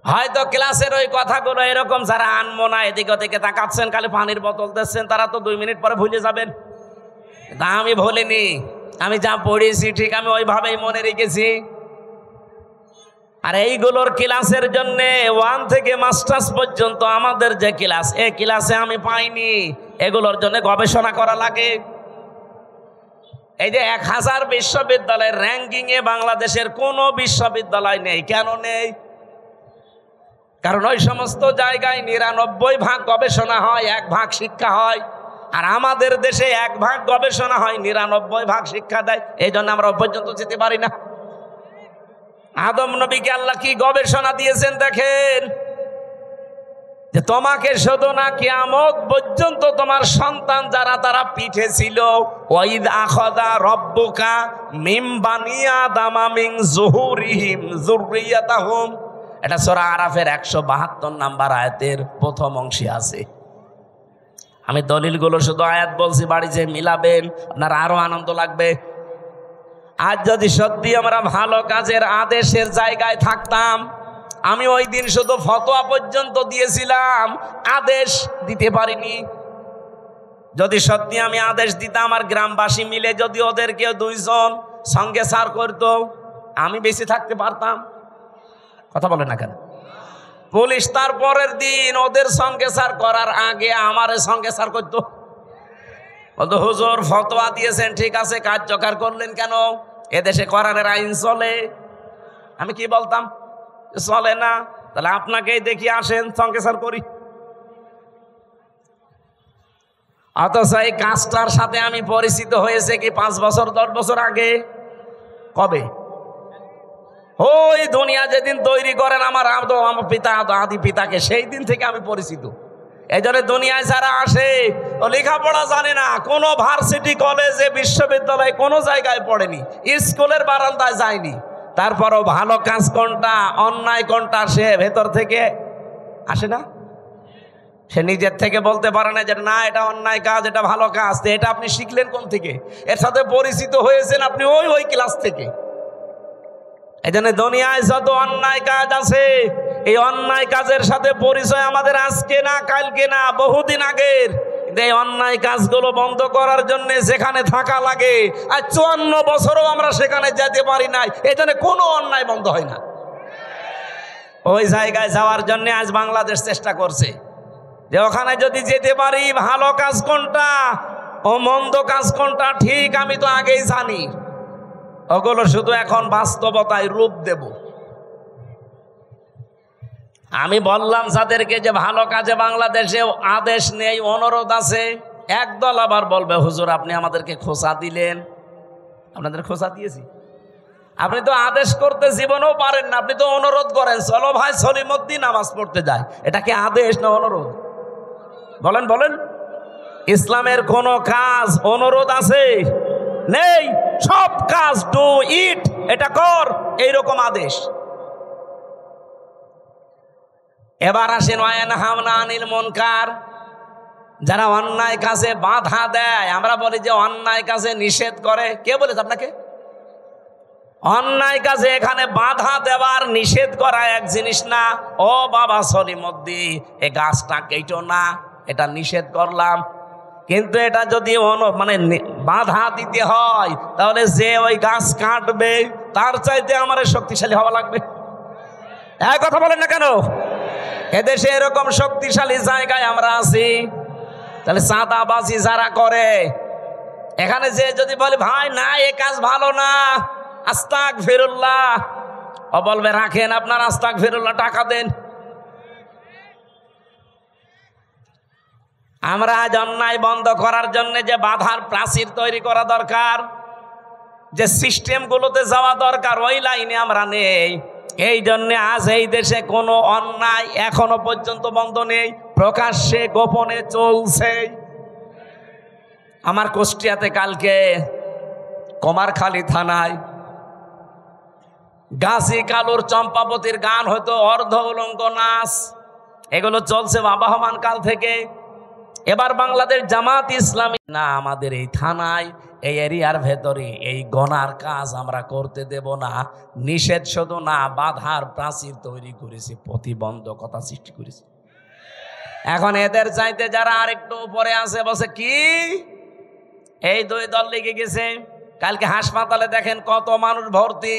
হয়তো ক্লাসের ওই কথাগুলো এরকম যারা আনবো না, এদিকে ওদিকে তাকাচ্ছেন, খালি পানির বোতল দিচ্ছেন, তারা তো 2 মিনিট পরে ভুলে যাবেন। তা আমি ভুলিনি, আমি যা পড়েছি ঠিক আমি ওইভাবেই মনে রেখেছি। আর এইগুলোর ক্লাসের জন্য 1 থেকে মাস্টার্স পর্যন্ত আমাদের যে ক্লাস, এই ক্লাসে আমি পাইনি। এগুলোর জন্য গবেষণা করা লাগে। এই যে 1000 বিশ্ববিদ্যালয়ের র্যাঙ্কিংয়ে বাংলাদেশের কোনো বিশ্ববিদ্যালয় নেই। কেন নেই? কারণ ওই সমস্ত জায়গায় 99% গবেষণা হয়, 1% শিক্ষা হয়। আর আমাদের দেশে 1% গবেষণা হয়, 99% শিক্ষা দেয়। এই জন্য আমরা ওই পর্যন্ত যেতে পারি না। আদম নবীকে আল্লাহ কি গবেষণা দিয়েছেন দেখেন, যে তোমাকে শুধু না কিয়ামত পর্যন্ত তোমার সন্তান যারা তারা পিঠে ছিল, ওয়াইদ আখাযা রাব্বুকা মিন বানি আদামা মিন যুহুরিহিম যুররিয়াতাহুম, এটা সূরা আরাফের 172 নম্বর আয়াতের প্রথম অংশে আছে। আমি দলিলগুলো শুধু আয়াত বলছি, বাড়ি যে মিলাবেন আপনার আরো আনন্দ লাগবে। আজ যদি সত্যি আমরা ভালো কাজের আদেশের জায়গায় থাকতাম, আমি ওই দিন শুধু ফতোয়া পর্যন্ত দিয়েছিলাম, আদেশ দিতে পারিনি। যদি সত্যি আমি আদেশ দিতাম আর গ্রামবাসী মিলে যদি ওদেরকে 2 জন সঙ্গে সার করতো, আমি বেঁচে থাকতে পারতাম। কথা বলে না কেন? পুলিশ তার পরের দিন ওদের সঙ্গে সার করার আগে আমার সঙ্গে সার করতো। বলতো, হুজুর ফতোয়া দিয়েছেন ঠিক আছে, কার্যকর করলেন কেন? এদেশে কোরআনের আইন চলে। আমি কি বলতাম? চলে না, তাহলে আপনাকেই দেখি আসেন সঙ্গে সার করি। অথচ এই কাজটার সাথে আমি পরিচিত হয়েছে কি 5 বছর 10 বছর আগে। কবে? ওই দুনিয়া যেদিন তৈরি করেন আমার পিতা আদি পিতাকে, সেই দিন থেকে আমি পরিচিত। এই জন্য দুনিয়ায় যারা আসে ও লেখাপড়া জানে না, কোনো ভার্সিটি কলেজে বিশ্ববিদ্যালয়ে কোনো জায়গায় পড়েনি, স্কুলের বারান্দায় যায়নি, তারপরও ভালো কাজ কোনটা অন্যায় কোনটা সে ভেতর থেকে আসে না। সে নিজের থেকে বলতে পারে না যে না এটা অন্যায় কাজ, এটা ভালো কাজ। তো এটা আপনি শিখলেন কোন থেকে? এর সাথে পরিচিত হয়েছেন আপনি ওই ক্লাস থেকে। এই জন্য দুনিয়ায় যত অন্যায় কাজ আছে, এই অন্যায় কাজের সাথে পরিচয় আমাদের আজকে না, কালকে না, বহুদিন আগের। এই অন্যায় কাজগুলো বন্ধ করার জন্য যেখানে থাকা লাগে, আর 54 বছরও আমরা সেখানে যেতে পারি নাই, এই জন্য কোনো অন্যায় বন্ধ হয় না। ওই জায়গায় যাওয়ার জন্য আজ বাংলাদেশ চেষ্টা করছে যে ওখানে যদি যেতে পারি, ভালো কাজ কোনটা ও মন্দ কাজ কোনটা ঠিক আমি তো আগেই জানি, ওগুলো শুধু এখন বাস্তবতায় রূপ দেব। আমি বললাম যাদেরকে যে ভালো কাজে বাংলাদেশে আদেশ নেই, অনুরোধ আছে। একদল আবার বলবে হুজুর আপনি আমাদেরকে খোঁচা দিলেন। আপনাদের খোঁচা দিয়েছি? আপনি তো আদেশ করতে জীবনেও পারেন না, আপনি তো অনুরোধ করেন, চলো ভাই সলিমুদ্দিন নামাজ পড়তে যায়। এটা কি আদেশ না অনুরোধ? বলেন বলেন। ইসলামের কোন কাজ অনুরোধ আছে? নেই। সব কাজ ডু ইট, এটা কর, এইরকম আদেশ। এবার আসেন ওয়ায়ানহাউনা আনিল মুনকার, যারা অন্যায় কাজে বাধা দেয়। আমরা বলি যে অন্যায় কাজে নিষেধ করে, কে বলেছে আপনাকে? অন্যায় কাজে এখানে বাধা দেওয়ার নিষেধ করা এক জিনিস না। ও বাবা সলিমুদ্দিন এই গাছটা কেটো না, এটা নিষেধ করলাম। কিন্তু এটা যদি মানে বাধা দিতে হয়, তাহলে যে ওই গাছ কাটবে তার চাইতে আমার শক্তিশালী হওয়া লাগবে। এক কথা বলেন না কেন? এদেশে এরকম শক্তিশালী জায়গায় আমরা আছি। তাহলে চাঁদাবাজি যারা করে, এখানে যে যদি বলে ভাই না এ কাজ ভালো না, আস্তাগফিরুল্লাহ, ও বলবে রাখেন আপনার আস্তাগফিরুল্লাহ, টাকা দেন। আমরা আজ অন্যায় বন্ধ করার জন্য যে বাধার প্রাচীর তৈরি করা দরকার, যে সিস্টেমগুলোতে যাওয়া দরকার, ওই লাইনে আমরা নেই। এই জন্য আজ এই দেশে কোনো অন্যায় এখনো পর্যন্ত বন্ধ নেই, প্রকাশ্যে গোপনে চলছে। আমার কুষ্টিয়াতে কালকে কুমারখালী থানায় গাছি কালুর চম্পাবতীর গান হয়তো অর্ধ উলঙ্গ নাচ, এগুলো চলছে আবহমান কাল থেকে। এবার বাংলাদেশ জামাত ইসলামী না, আমাদের এই থানায় এই এরিয়ার ভেতরে এই গনার কাজ আমরা করতে দেব না। নিষেধ শুধু না, বাধার প্রাচীর তৈরি করেছে, প্রতিবন্ধকতা সৃষ্টি করেছে। এখন এদের চাইতে যারা আরেকটু উপরে আছে বসে কি এই দুই দল লেগে গেছে। কালকে হাসপাতালে দেখেন কত মানুষ ভর্তি।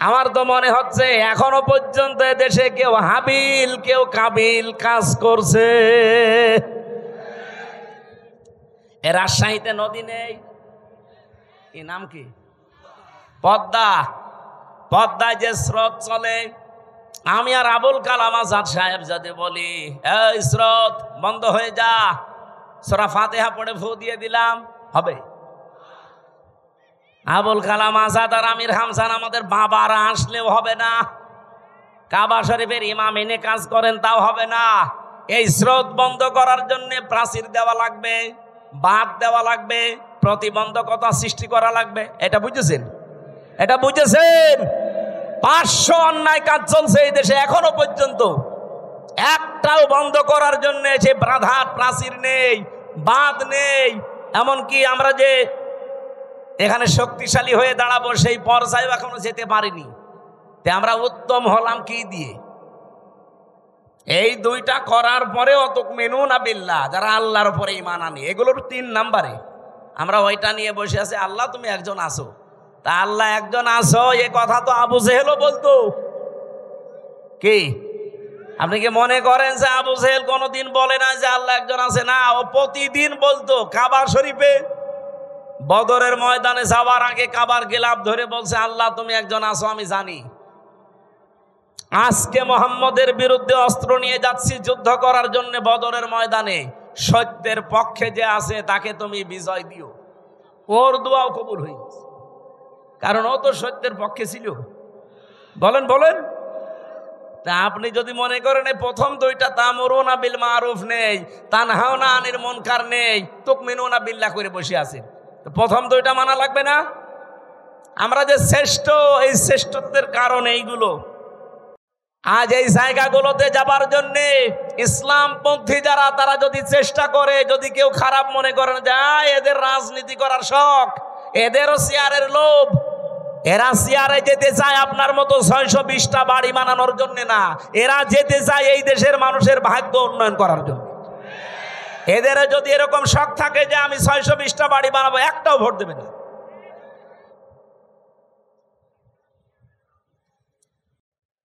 আমার তো মনে হচ্ছে এখনো পর্যন্ত দেশে কেউ হাবিল কেউ কাবিল কাজ করছে। এ রাজশাহীতে নদী নেই, এই নাম কি? পদ্মা। পদ্মায় যে স্রোত চলে, আমি আর আবুল কালাম আজাদ সাহেব যদি বলি এই স্রোত বন্ধ হয়ে যা, সূরা ফাতিহা পড়ে ফু দিয়ে দিলাম, হবে? আবুল কালাম আজাদ আর আমির হামজান আমাদের বাবারা আসলেও হবে না। কাবা শরীফের ইমাম এনে কাজ করেন, তাও হবে না। এই স্রোত বন্ধ করার জন্য প্রাচীর দেওয়া লাগবে, বাঁধ দেওয়া লাগবে, প্রতিবন্ধকতা সৃষ্টি করা লাগবে। এটা বুঝেছেন? এটা বুঝেছেন? 500 অন্যায় কাজ চলছে এই দেশে এখনো পর্যন্ত, একটাও বন্ধ করার জন্য সে বাধার প্রাচীর নেই, বাঁধ নেই। এমনকি আমরা যে এখানে শক্তিশালী হয়ে দাঁড়াবো সেই পর্যায়ে এখনো যেতে পারিনি। তে আমরা উত্তম হলাম কি দিয়ে? এই দুইটা করার পরে অতুকমিনুনা বিল্লাহ, যারা আল্লাহর উপরে ঈমান আনে, এগুলোর 3 নাম্বারে আমরা ওইটা নিয়ে বসে আছি। আল্লাহ তুমি একজন আসো, তা আল্লাহ একজন আসো এ কথা তো আবু জেহেলও বলতো। কি আপনি কি মনে করেন যে আবু জেহেল কোনোদিন বলে না যে আল্লাহ একজন আছে? না, ও প্রতিদিন বলতো। কাবা শরীফে বদরের ময়দানে যাওয়ার আগে কাবার গিলাফ ধরে বলছে আল্লাহ তুমি একজন আসো, আমি জানি। আজকে মোহাম্মদের বিরুদ্ধে অস্ত্র নিয়ে যাচ্ছি যুদ্ধ করার জন্য বদরের ময়দানে, সত্যের পক্ষে যে আছে তাকে তুমি বিজয় দিও। ওর দোয়াও কবুল হয়ে গেছে, কারণ ও তো সত্যের পক্ষে ছিল। বলেন বলেন। তা আপনি যদি মনে করেন এই প্রথম দুইটা তা'মুরুনা বিল মারুফ নেই, তানহাউনা আনিল মুনকার নেই, তুমিনুনা বিল্লাহ করে বসে আছেন, তো প্রথম দুইটা মানা লাগবে না? আমরা যে শ্রেষ্ঠ, এই শ্রেষ্ঠত্বের কারণ এইগুলো। আজ এই জায়গাগুলোতে যাবার জন্যে ইসলামপন্থী যারা, তারা যদি চেষ্টা করে, যদি কেউ খারাপ মনে করেন যায় এদের রাজনীতি করার শখ, এদেরও চেয়ারের লোভ, এরা চেয়ারে যেতে চায় আপনার মতো 620টা বাড়ি বানানোর জন্য না, এরা যেতে চায় এই দেশের মানুষের ভাগ্য উন্নয়ন করার জন্য। এদের যদি এরকম শখ থাকে যে আমি 620টা বাড়ি বানাবো, একটাও ভোট দেবে না।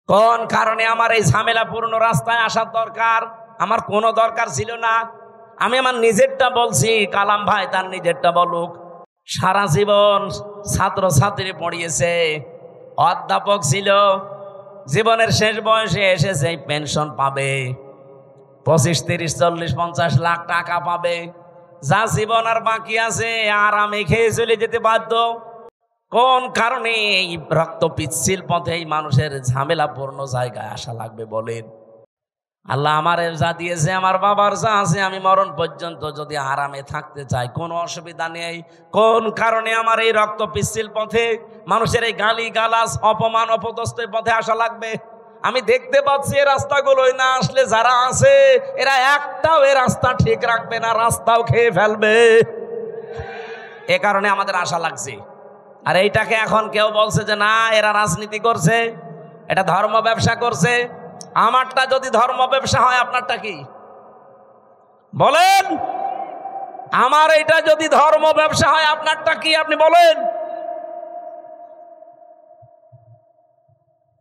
কোন কারণে আমার এই ঝামেলাপূর্ণ রাস্তায় আসার দরকার? আমার কোনো দরকার ছিল না। আমি আমার নিজেরটা বলছি, কালাম ভাই তার নিজেরটা বলুক। সারা জীবন ছাত্র ছাত্রী পড়িয়েছে, অধ্যাপক ছিল, জীবনের শেষ বয়সে এসেছে পেনশন পাবে, 25, 30, 40, 50 লাখ টাকা পাবে, যা জীবন আর বাকি আছে আরামে খেয়ে চলে যেতে বাধ্য। কোন কারণে এই রক্ত পিচ্ছিল পথে এই মানুষের ঝামেলাপূর্ণ জায়গায় আসা লাগবে বলেন? আল্লাহ আমার যা দিয়েছে, আমার বাবার যা আছে, আমি মরণ পর্যন্ত যদি আরামে থাকতে চাই কোনো অসুবিধা নেই। কোন কারণে আমার এই রক্ত পিচ্ছিল পথে মানুষের এই গালি গালাজ, অপমান, অপদস্থ পথে আসা লাগবে? আমি দেখতে পাচ্ছি এই রাস্তাগুলোই না আসলে যারা আছে এরা একটাও এই রাস্তা ঠিক রাখবে না, রাস্তাও খেয়ে ফেলবে। এ কারণে আমাদের আশা লাগছে। আর এইটাকে এখন কেউ বলছে যে না এরা রাজনীতি করছে, এটা ধর্ম ব্যবসা করছে। আমারটা যদি ধর্ম ব্যবসা হয়, আপনারটা কি বলেন? আমার এটা যদি ধর্ম ব্যবসা হয়, আপনারটা কি আপনি বলেন?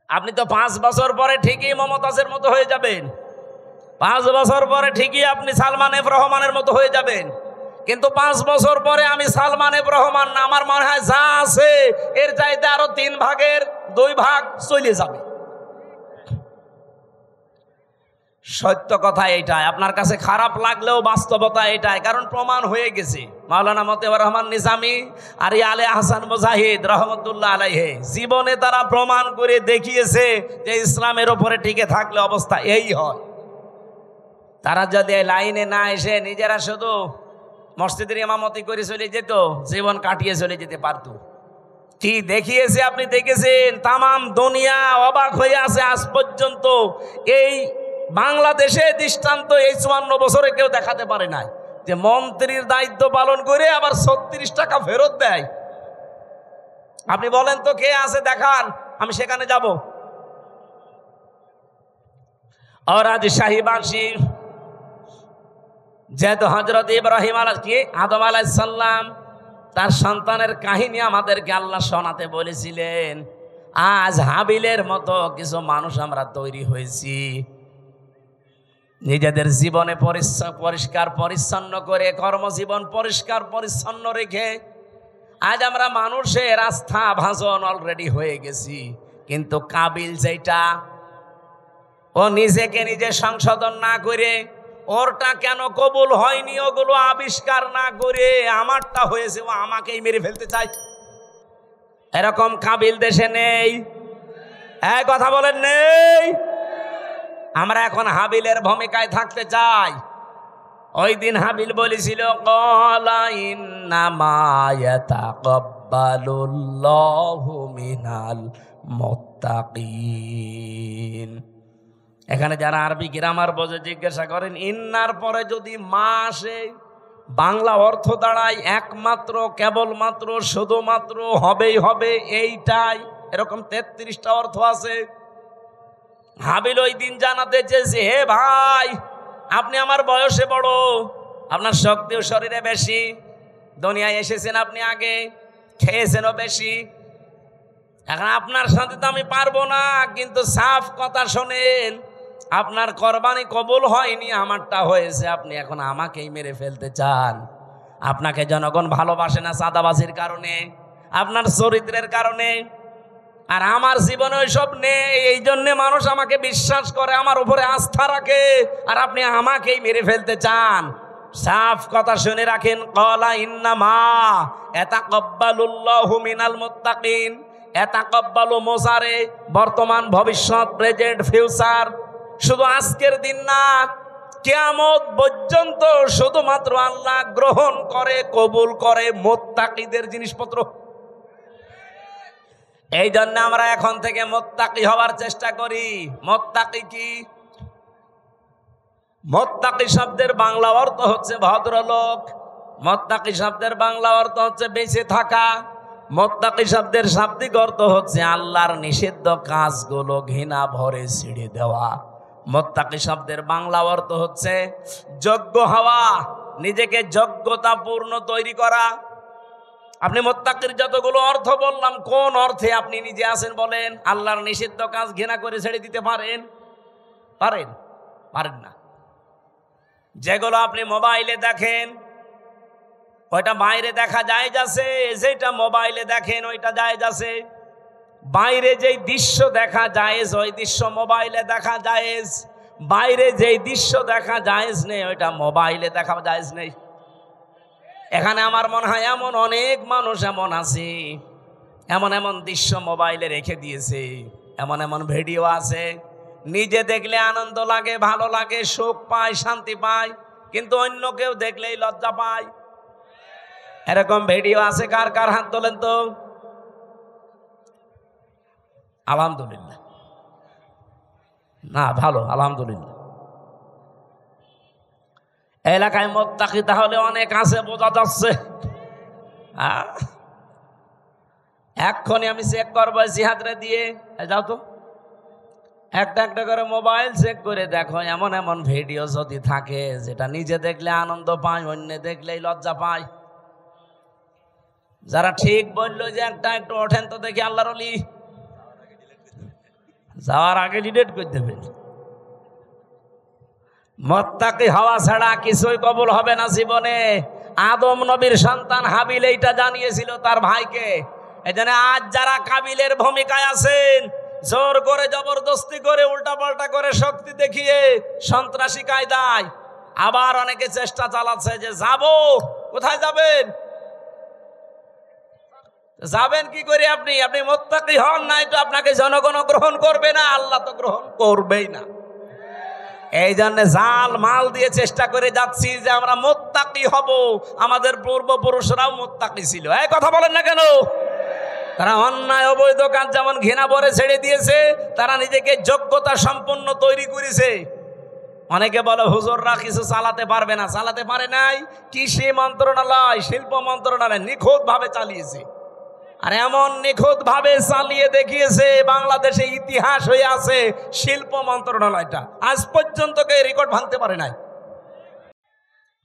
আপনি তো 5 বছর পরে ঠিকই মমতাজের মতো হয়ে যাবেন, 5 বছর পরে ঠিকই আপনি সালমান এফ রহমানের মতো হয়ে যাবেন, কিন্তু 5 বছর পরে আমি সালমান এফ রহমান না, আমার মনে হয় যা আছে এর চাইতে আরো 3 ভাগের 2 ভাগ চলে যাবে। সত্য কথা এইটাই, আপনার কাছে খারাপ লাগলেও বাস্তবতা এটাই, কারণ প্রমাণ হয়ে গেছে। মাওলানা মতিউর রহমান নিজামী আর আলে আহসান মুজাহিদ রহমতুল্লাহ আলাইহি জীবনে তারা প্রমাণ করে দেখিয়েছে যে ইসলামের ওপরে টিকে থাকলে অবস্থা এই হয়। তারা যদি লাইনে না এসে নিজেরা শুধু মসজিদের ইমামতি করে চলে যেত, জীবন কাটিয়ে চলে যেতে পারতো। কি দেখিয়েছে আপনি দেখেছেন, তামাম দুনিয়া অবাক হয়ে আছে আজ পর্যন্ত। এই বাংলাদেশে দৃষ্টান্ত এই 54 বছরে কেউ দেখাতে পারে নাই যে মন্ত্রীর দায়িত্ব পালন করে আবার 36 টাকা ফেরত দেয়। আপনি বলেন তো কে আছে দেখান, আমি সেখানে যাব। আর আজ শাহীবাসী যেহেতু হযরত ইব্রাহিম আদম আলাইহিস সালাম তার সন্তানের কাহিনী আমাদেরকে আল্লাহ শোনাতে বলেছিলেন, আজ হাবিলের মতো কিছু মানুষ আমরা তৈরি হয়েছি। নিজেদের জীবনে পরিষ্কার পরিচ্ছন্ন করে, কর্মজীবন পরিষ্কার পরিচ্ছন্ন রেখে আজ আমরা মানুষের আস্থা ভাজন অলরেডি হয়ে গেছি। কিন্তু কাবিল যেটা, ও নিজেকে নিজে সংশোধন না করে, ওরটা কেন কবুল হয়নি ওগুলো আবিষ্কার না করে আমারটা হয়েছে, ও আমাকেই মেরে ফেলতে চায়। এরকম কাবিল দেশে নেই, এক কথা বলেন নেই। আমরা এখন হাবিলের ভূমিকায় থাকতে চাই। ওই দিন হাবিল বলেছিল ক্বালা ইন্নামা ইয়াতাকাব্বালুল্লাহু মিনাল মুত্তাকিন। এখানে যারা আরবি গ্রামার বোঝে জিজ্ঞাসা করেন, ইন্নার পরে যদি মা আসে, বাংলা অর্থ দাঁড়ায় একমাত্র, কেবলমাত্র, শুধুমাত্র, হবেই হবে, এইটাই। এরকম 33টা অর্থ আছে। হাবিল ওই দিন জানাতে চেয়েছে, হে ভাই, আপনি আমার বয়সে বড়, আপনার শক্তিও শরীরে বেশি, দুনিয়ায় এসেছেন আপনি আগে, খেয়েছেনও বেশি, এখন আপনার সাথে তো আমি পারবো না। কিন্তু সাফ কথা শোনেন, আপনার কোরবানি কবুল হয়নি, আমারটা হয়েছে, আপনি এখন আমাকেই মেরে ফেলতে চান। আপনাকে জনগণ ভালোবাসে না চাঁদাবাজির কারণে, আপনার চরিত্রের কারণে, আর আমার জীবনে ওইসব নেই, এই জন্যে মানুষ আমাকে বিশ্বাস করে, আমার উপরে আস্থা রাখে, আর আপনি আমাকেই মেরে ফেলতে চান। সাফ কথা শুনে রাখেন, ক্বালা ইন্নামা ইয়াতাকাব্বালুল্লাহু মিনাল মুত্তাকিন। ইয়াতাকাব্বালু মুসারে, বর্তমান ভবিষ্যৎ প্রেজেন্ট ফিউচার, শুধু আজকের দিন না, কিয়ামত পর্যন্ত শুধুমাত্র আল্লাহ গ্রহণ করে কবুল করে মুত্তাকিদের জিনিসপত্র। এই জন্য আমরা এখন থেকে মুত্তাকি হওয়ার চেষ্টা করি। মুত্তাকি কি? মুত্তাকি শব্দের বাংলা অর্থ হচ্ছে ভদ্রলোক। মুত্তাকি শব্দের বাংলা অর্থ হচ্ছে বেঁচে থাকা। মুত্তাকি শব্দের শাব্দিক অর্থ হচ্ছে আল্লাহর নিষিদ্ধ কাজগুলো ঘৃণা ভরে ছেড়ে দেওয়া। মুত্তাকি শব্দের বাংলা অর্থ হচ্ছে যোগ্য হওয়া, নিজেকে যোগ্যতাপূর্ণ তৈরি করা। আপনি মুত্তাকির যতগুলো অর্থ বললাম, কোন অর্থে আপনি নিজে আছেন বলেন? আল্লাহর নিষিদ্ধ কাজ ঘৃণা করে ছেড়ে দিতে পারেন? পারেন? পারেন না। যেগুলো আপনি মোবাইলে দেখেন, ওইটা বাইরে দেখা যায় যাচ্ছে, যেটা মোবাইলে দেখেন ওইটা যায় যাচ্ছে। বাইরে যেই দৃশ্য দেখা যায় ওই দৃশ্য মোবাইলে দেখা যায়, বাইরে যেই দৃশ্য দেখা যায় নেই ওইটা মোবাইলে দেখা যায় নেই। এখানে আমার মনে হয় এমন অনেক মানুষ এমন আছে, এমন এমন দৃশ্য মোবাইলে রেখে দিয়েছে, এমন এমন ভিডিও আছে, নিজে দেখলে আনন্দ লাগে, ভালো লাগে, সুখ পায়, শান্তি পায়, কিন্তু অন্য কেউ দেখলেই লজ্জা পায়। এরকম ভিডিও আছে কার কার? হাত তোলেন তো। আলহামদুলিল্লাহ। না, ভালো, আলহামদুলিল্লাহ। এলাকায় মুত্তাকি তাহলে অনেক আছে, বোঝা যাচ্ছে। এক্ষুনি আমি চেক করবো জিহাদরে দিয়ে। যাও তো, একটা একটা করে মোবাইল চেক করে দেখো, এমন এমন ভিডিও যদি থাকে যেটা নিজে দেখলে আনন্দ পায়, অন্য দেখলেই লজ্জা পায়। যারা ঠিক বললো যে একটা একটু ওঠেন তো দেখি আল্লাহর ওলি, যাওয়ার আগে ডিলিট করে দেবেন। মুত্তাকি হওয়া ছাড়া কিছুই কবুল হবে না জীবনে। আদম নবীর সন্তান হাবিল এইটা জানিয়েছিল তার ভাইকে। এজন্য আজ যারা কাবিলের ভূমিকায় আছেন, জোর করে জবরদস্তি করে উল্টাপাল্টা করে শক্তি দেখিয়ে সন্ত্রাসী কায়দায়, আবার অনেকে চেষ্টা চালাচ্ছে যে যাব। কোথায় যাবেন? যাবেন কি করে? আপনি মুত্তাকি হন নাই তো আপনাকে জনগণ গ্রহণ করবে না, আল্লাহ তো গ্রহণ করবেই না। এই জন্য জাল মাল দিয়ে চেষ্টা করে যাচ্ছি যে আমরা মুত্তাকি হব। আমাদের পূর্বপুরুষরাও মুত্তাকি ছিল। এই কথা বলেন না কেন? তারা অন্যায় অবৈধ কাজ যেমন ঘৃণা ভরে ছেড়ে দিয়েছে, তারা নিজেকে যোগ্যতা সম্পন্ন তৈরি করেছে। অনেকে বলে হুজুররা কিছু চালাতে পারবে না। চালাতে পারে নাই। কৃষি মন্ত্রণালয়, শিল্প মন্ত্রণালয় নিখুঁত ভাবে চালিয়েছে, আর এমন নিখুঁত ভাবে চালিয়ে দেখিয়েছে, বাংলাদেশে ইতিহাস হয়ে আছে শিল্প মন্ত্রণালয়টা। আজ পর্যন্ত কেউ রেকর্ড ভাঙতে পারে নাই।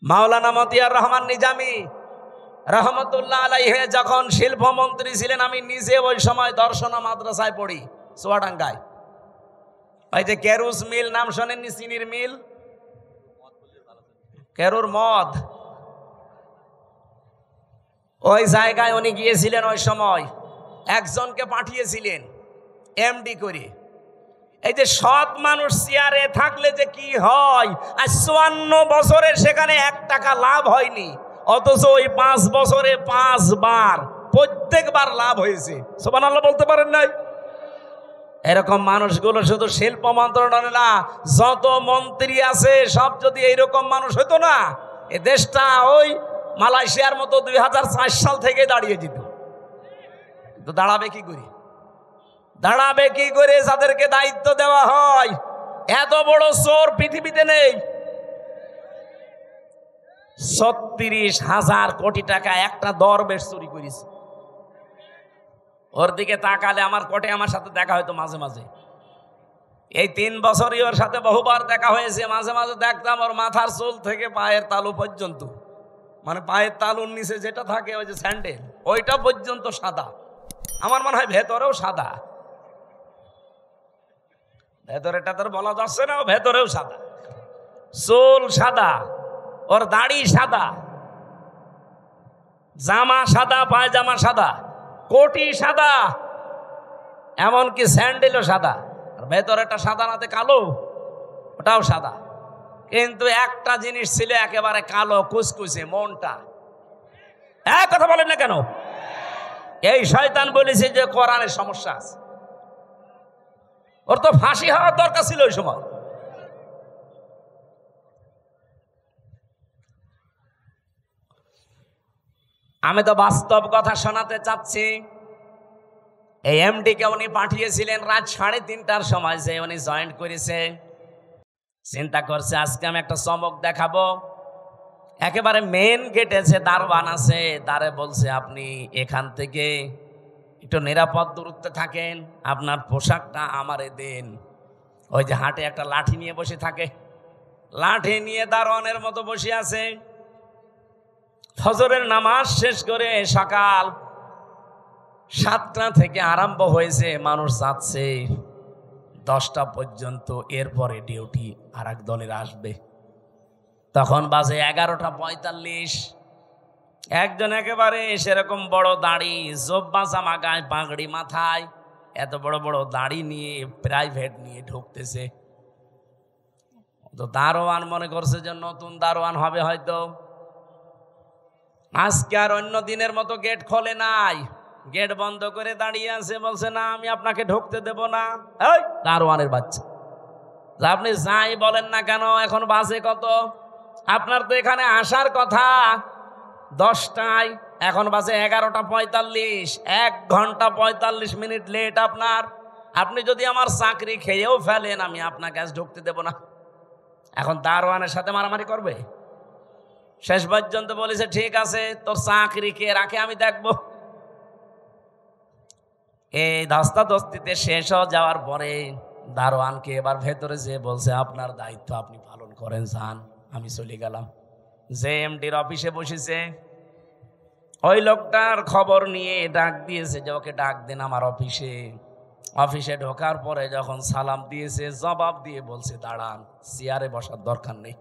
মাওলানা মতিয়ার রহমান নিজামী রহমতুল্লাহ আলাইহি যখন শিল্পমন্ত্রী ছিলেন, আমি নিজে ওই সময় দর্শনা মাদ্রাসায় পড়ি চুয়াডাঙ্গায়। ওই যে কেরুস মিল নাম শোনেননি? চিনির মিল, কেরুর মদ, ওই জায়গায় উনি গিয়েছিলেন। ওই সময় একজনকে পাঠিয়েছিলেন এমডি করে। এই যে সৎ মানুষ চেয়ারে থাকলে যে কি হয়, আর 54 বছরে সেখানে 1 টাকা লাভ হয়নি, অথচ ওই 5 বছরে 5 বার প্রত্যেকবার লাভ হয়েছে। সুবহানাল্লাহ বলতে পারেন নাই? এরকম মানুষগুলো শুধু শিল্প মন্ত্রণালয় না, যত মন্ত্রী আছে সব যদি এইরকম মানুষ হতো না, এ দেশটা ওই মালয়েশিয়ার মতো 2004 সাল থেকে দাঁড়িয়ে যেত। তো দাঁড়াবে কি করে? দাঁড়াবে কি করে যাদেরকে দায়িত্ব দেওয়া হয়? এত বড় চোর পৃথিবীতে নেই। 36,000 কোটি টাকা একটা দরবেশ চুরি করেছে। ওর দিকে তাকালে আমার কোটে আমার সাথে দেখা হয়তো মাঝে মাঝে। এই 3 বছরই ওর সাথে বহুবার দেখা হয়েছে। মাঝে মাঝে দেখতাম ওর মাথার চুল থেকে পায়ের তালু পর্যন্ত, মানে পায়ের তালুর নিচে যেটা থাকে ওই যে স্যান্ডেল, ওইটা পর্যন্ত সাদা। আমার মনে হয় ভেতরেও সাদা। ভেতরেটা তোর বলা যাচ্ছে না, ভেতরেও সাদা। চুল সাদা, ওর দাড়ি সাদা, জামা সাদা, পায়জামা সাদা, কোটি সাদা, এমনকি স্যান্ডেলও সাদা। আর ভেতরেটা সাদা নাতে কালো, ওটাও সাদা। কিন্তু একটা জিনিস ছিল একেবারে কালো কুচকুচে, মনটা। এক কথা বলেন না কেন? এই শয়তান বলেছে যে কোরআনের সমস্যা আছে, ওর তো ফাঁসি হওয়ার দরকার ছিল ওই সময়। আমি তো বাস্তব কথা শোনাতে চাচ্ছি। এই এমডি কে উনি পাঠিয়েছিলেন রাত 3:30টার সময়, যে উনি জয়েন করেছে, চিন্তা করছে আজকে আমি একটা চমক দেখাবো। একেবারে মেন গেটে যে দারোয়ান আছে তারে বলছে আপনি এখান থেকে একটু নিরাপদ দূরত্বে থাকেন, আপনার পোশাকটা আমারে দেন। ওই যে হাটে একটা লাঠি নিয়ে বসে থাকে, লাঠি নিয়ে দারোয়ানের মতো বসে আছে। ফজরের নামাজ শেষ করে সকাল 7টা থেকে আরম্ভ হয়েছে, মানুষ যাচ্ছে 10টা পর্যন্ত, এরপরে ডিউটি আর এক দলের আসবে। তখন বাজে 11:45। একজন একেবারে সেরকম বড় দাড়ি, জব্বা জামা গায়ে, পাগড়ি মাথায়, এত বড় বড় দাড়ি নিয়ে প্রাইভেট নিয়ে ঢুকতেছে। তো দারোয়ান মনে করছে যে নতুন দারোয়ান হবে হয়তো। আজকে আর অন্য দিনের মতো গেট খোলে নাই, গেট বন্ধ করে দাঁড়িয়ে আছে, বলছে না আমি আপনাকে ঢুকতে দেব না। এই দারোয়ানের বাচ্চা, আপনি যাই বলেন না কেন, এখন বাজে কত? আপনার তো এখানে আসার কথা 10টায়, এখন বাজে 11:45, 1 ঘন্টা 45 মিনিট লেট আপনার। আপনি যদি আমার চাকরি খেয়েও ফেলেন আমি আপনাকে আজ ঢুকতে দেব না। এখন দারোয়ানের সাথে মারামারি করবে? শেষ পর্যন্ত বলেছে ঠিক আছে, তোর চাকরি কে রাখে আমি দেখব। এই ধস্তাধস্তিতে শেষ হয়ে যাওয়ার পরে দারোয়ানকে এবার ভেতরে যেয়ে বলছে আপনার দায়িত্ব আপনি পালন করেন, যান। আমি চলে গেলাম। যে এমডির অফিসে বসেছে ওই লোকটার খবর নিয়ে ডাক দিয়েছে যে ওকে ডাক দেন আমার অফিসে। অফিসে ঢোকার পরে যখন সালাম দিয়েছে, জবাব দিয়ে বলছে দাঁড়ান, চেয়ারে বসার দরকার নেই,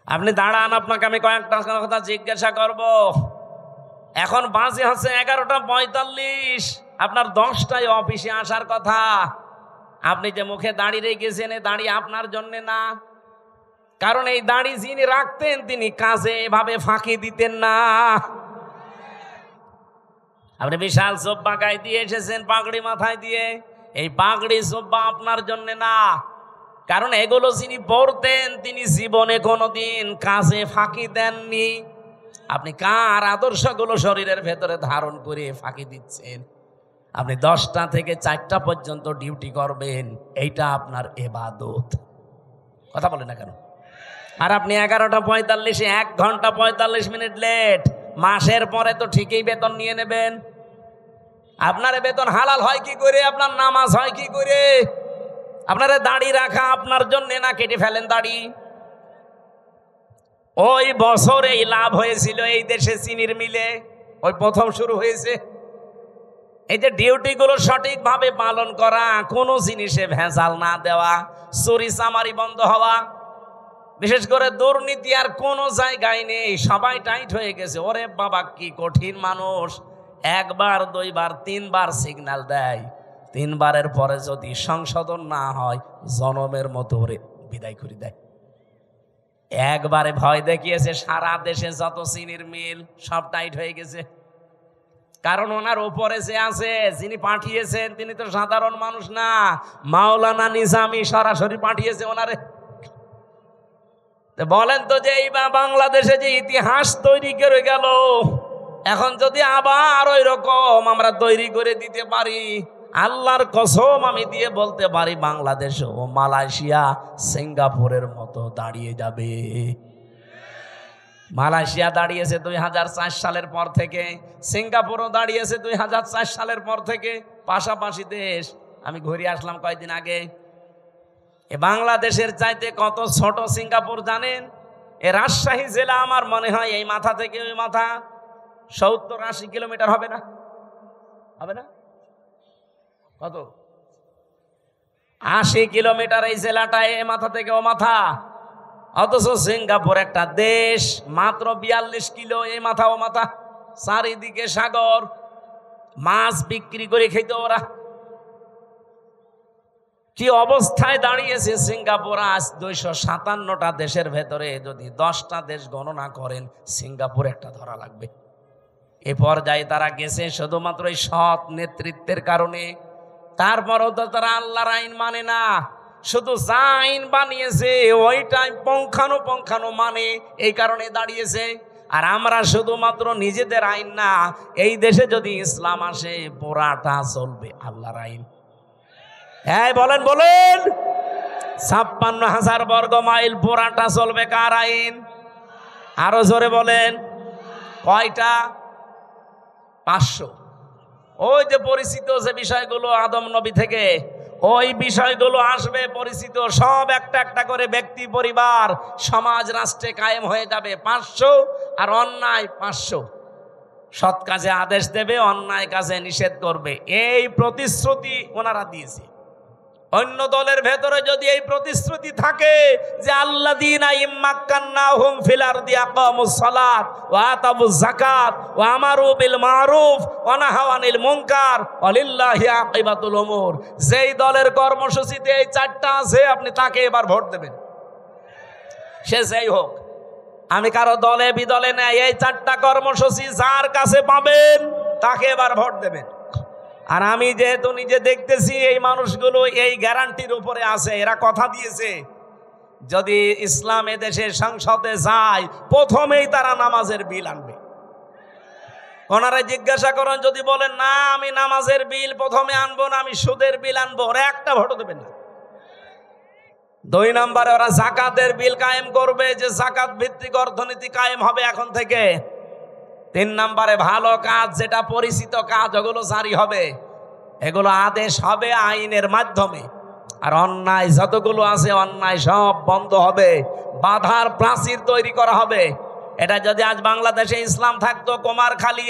আপনি দাঁড়ান, আপনাকে আমি কয়েকটা কথা জিজ্ঞাসা করব। এখন বাজে হচ্ছে 11:45, আপনার 10টায় অফিসে আসার কথা। আপনি যে মুখে দাড়ি রেখেছেন, এই দাড়ি আপনার জন্য না, কারণ এই দাড়ি যিনি রাখতেন তিনি কাজে এভাবে ফাঁকি দিতেন না। আপনি বিশাল জব্বা গায়ে দিয়ে এসেছেন, পাগড়ি মাথায় দিয়ে, এই পাগড়ি জব্বা আপনার জন্য না, কারণ এগুলো যিনি পড়তেন তিনি জীবনে কোনোদিন কাজে ফাঁকি দেননি। আপনি কার আদর্শগুলো শরীরের ভেতরে ধারণ করে ফাঁকি দিচ্ছেন? আপনি 10টা থেকে 4টা পর্যন্ত ডিউটি করবেন, এইটা আপনার ইবাদত। কথা বলেন না কেন? আর আপনি 11:45, 1 ঘন্টা 45 মিনিট লেট। মাসের পরে তো ঠিকই বেতন নিয়ে নেবেন। আপনার বেতন হালাল হয় কি করে? আপনার নামাজ হয় কি করে? আপনার দাড়ি রাখা আপনার জন্য না, কেটে ফেলেন দাড়ি। ওই বছর এই লাভ হয়েছিল এই দেশে চিনির মিলে, ওই প্রথম শুরু হয়েছে। এই যে ডিউটিগুলো সঠিকভাবে পালন করা, কোনো জিনিসে ভেজাল না দেওয়া, চুরি চামারি বন্ধ হওয়া, বিশেষ করে দুর্নীতি আর কোনো জায়গায় নেই, সবাই টাইট হয়ে গেছে। ওরে বাবা কি কঠিন মানুষ, 1 বার 2 বার 3 বার সিগন্যাল দেয়, 3 বারের পরে যদি সংশোধন না হয় জনমের মতো ওরে বিদায় করে দেয়। একবারে ভয় দেখিয়েছে, সারা দেশে যত চিনির মিল সব টাইট হয়ে গেছে। কারণ ওনার উপরে যে আছে, যিনি পাঠিয়েছেন তিনি তো সাধারণ মানুষ না, মাওলানা নিজামী সরাসরি পাঠিয়েছে ওনারে। বলেন তো যে এই বাংলাদেশে যে ইতিহাস তৈরি করে গেল, এখন যদি আবার ওই রকম আমরা তৈরি করে দিতে পারি, আল্লাহর কসম আমি দিয়ে বলতে পারি বাংলাদেশ ও মালয়েশিয়া সিঙ্গাপুরের মতো দাঁড়িয়ে যাবে। মালয়েশিয়া দাঁড়িয়েছে 2004 সালের পর থেকে, সিঙ্গাপুরও দাঁড়িয়েছে 2004 সালের পর থেকে, পাশাপাশি দেশ। আমি ঘুরে আসলাম কয়েকদিন আগে। এ বাংলাদেশের চাইতে কত ছোট সিঙ্গাপুর জানেন? এ রাজশাহী জেলা আমার মনে হয় এই মাথা থেকে ওই মাথা 70-80 কিলোমিটার হবে না? হবে না? কত? 80 কিলোমিটার এই জেলাটা, এ মাথা থেকে ও মাথা। অথচ সিঙ্গাপুর একটা দেশ, মাত্র 42 কিলো এই মাথা ও মাথা, চারিদিকে সাগর, মাছ বিক্রি করে খেত ওরা। কি অবস্থায় দাঁড়িয়েছে সিঙ্গাপুর আজ? 257টা দেশের ভেতরে যদি 10টা দেশ গণনা করেন, সিঙ্গাপুর একটা ধরা লাগবে। এ পর্যায়ে তারা গেছে শুধুমাত্র এই সৎ নেতৃত্বের কারণে। তারপরও তো তারা আল্লাহর আইন মানে না, শুধু যা আইন বানিয়েছে ওইটাই পঙ্খানো মানে, এই কারণে দাঁড়িয়েছে। আর আমরা শুধুমাত্র নিজেদের আইন না, এই দেশে যদি ইসলাম আসে পুরাটা চলবে আল্লাহর আইন। হ্যাঁ বলেন বলেন, 56,000 বর্গ মাইল পুরাটা চলবে কার আইন? আরো জোরে বলেন, কয়টা? 500। ওই যে পরিচিত যে বিষয়গুলো আদম নবী থেকে, ওই বিষয়গুলো আসবে পরিচিত, সব একটা একটা করে ব্যক্তি, পরিবার, সমাজ, রাষ্ট্রে কায়েম হয়ে যাবে 500। আর অন্যায় 500। সৎ কাজে আদেশ দেবে, অন্যায় কাজে নিষেধ করবে, এই প্রতিশ্রুতি ওনারা দিয়েছে। অন্য দলের ভেতরে যদি এই প্রতিশ্রুতি থাকে যে আল্লাযীনা ইম্মাক্কান্নাহুম ফিল আরদি আকামুস সালাত ওয়া আতাবুজ যাকাত ওয়া আমারু বিল মারুফ ওয়া নাহাউ আনিল মুনকার ওয়ালিল্লাহি আকিবাতুল উমুর, যেই দলের কর্মসূচিতে এই চারটা আছে আপনি তাকে এবার ভোট দেবেন, সে যেই হোক। আমি কারো দলে বিদলে নাই, এই চারটা কর্মসূচি যার কাছে পাবেন তাকে এবার ভোট দেবেন। আর আমি যেহেতু নিজে দেখতেছি এই মানুষগুলো এই গ্যারান্টির উপরে আছে, এরা কথা দিয়েছে যদি ইসলাম এদেশে সংসদে যায় প্রথমেই তারা নামাজের বিল আনবে। ওনারা জিজ্ঞাসা করেন, যদি বলেন না আমি নামাজের বিল প্রথমে আনবো না, আমি সুদের বিল আনবো, ওরা একটা ভোটও দেবেন না। 2 নম্বরে ওরা যাকাতের বিল কায়েম করবে, যে যাকাত ভিত্তিক অর্থনীতি কায়েম হবে এখন থেকে। 3 নম্বরে ভালো কাজ, যেটা পরিচিত কাজ, ওগুলো জারি হবে, এগুলো আদেশ হবে আইনের মাধ্যমে। আর অন্যায় যতগুলো আছে অন্যায় সব বন্ধ হবে, বাধার প্রাচীর তৈরি করা হবে। এটা যদি আজ বাংলাদেশে ইসলাম থাকতো, কুমারখালী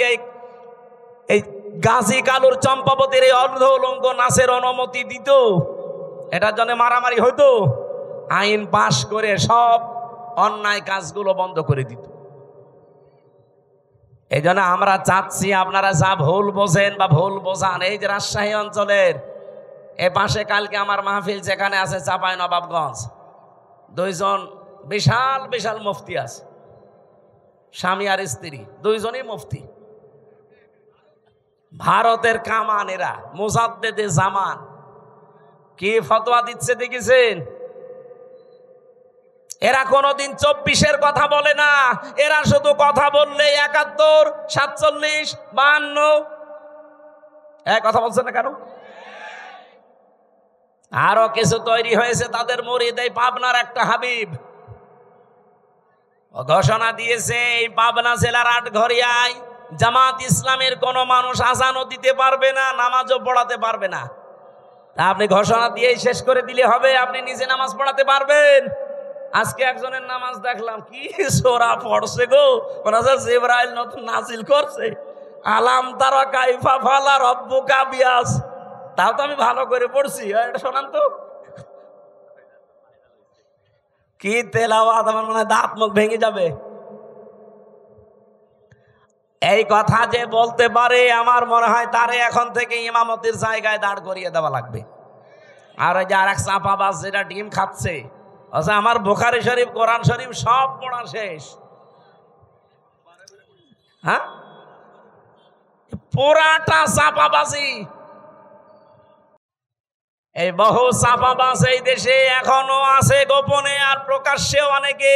এই গাজী কালুর চম্পাবতীর এই অর্ধ উলঙ্গ নাচের অনুমতি দিত, এটার জন্য মারামারি হইতো, আইন পাশ করে সব অন্যায় কাজগুলো বন্ধ করে দিত। এই জন্য আমরা চাচ্ছি আপনারা যা ভুল বোঝেন বা ভুল বোঝান, এই যে রাজশাহী অঞ্চলের এ পাশে কালকে আমার মাহফিল যেখানে আছে চাঁপাইনবাবগঞ্জ, 2 জন বিশাল বিশাল মুফতি আছে, স্বামী আর স্ত্রী 2 জনই মুফতি, ভারতের কামান, এরা মুজাদ্দেদে জামান, কি ফতোয়া দিচ্ছে দেখেছেন? এরা কোনোদিন 24-এর কথা বলে না, এরা শুধু কথা বললে 71, 47, 52 কথা বলছে না কেন? আরো কিছু তৈরি হয়েছে তাদের মুরিদ, এই পাবনার একটা হাবিব ঘোষণা দিয়েছে এই পাবনা জেলার আটঘরিয়ায় জামাত ইসলামের কোন মানুষ আজানও দিতে পারবে না, নামাজও পড়াতে পারবে না। তা আপনি ঘোষণা দিয়েই শেষ করে দিলে হবে? আপনি নিজে নামাজ পড়াতে পারবেন? আজকে একজনের নামাজ দেখলাম, কি সোরা পড়ছে গো, জিবরাইল নতুন নাজিল করছে, আলাম তারা কাইফা ফালা রব্বুকা বিয়াস। তাও তো আমি ভালো করে পড়ছি, এটা শোনান তো, কি তেলাওয়াত, আমার মনে হয় দাঁত মুখ ভেঙে যাবে। এই কথা যে বলতে পারে আমার মনে হয় তারে এখন থেকে ইমামতির জায়গায় দাঁড় করিয়ে দেওয়া লাগবে। আর ওই যে আর এক চাপাবাজ যেটা ডিম খাচ্ছে, আচ্ছা আমার বুখারী শরীফ, কোরআন শরীফ সব পড়া শেষ, হ্যাঁ পুরাটা চাপাবাজি। এই বহু চাপাবাজ এই দেশে এখনো আছে গোপনে, আর প্রকাশ্যেও অনেকে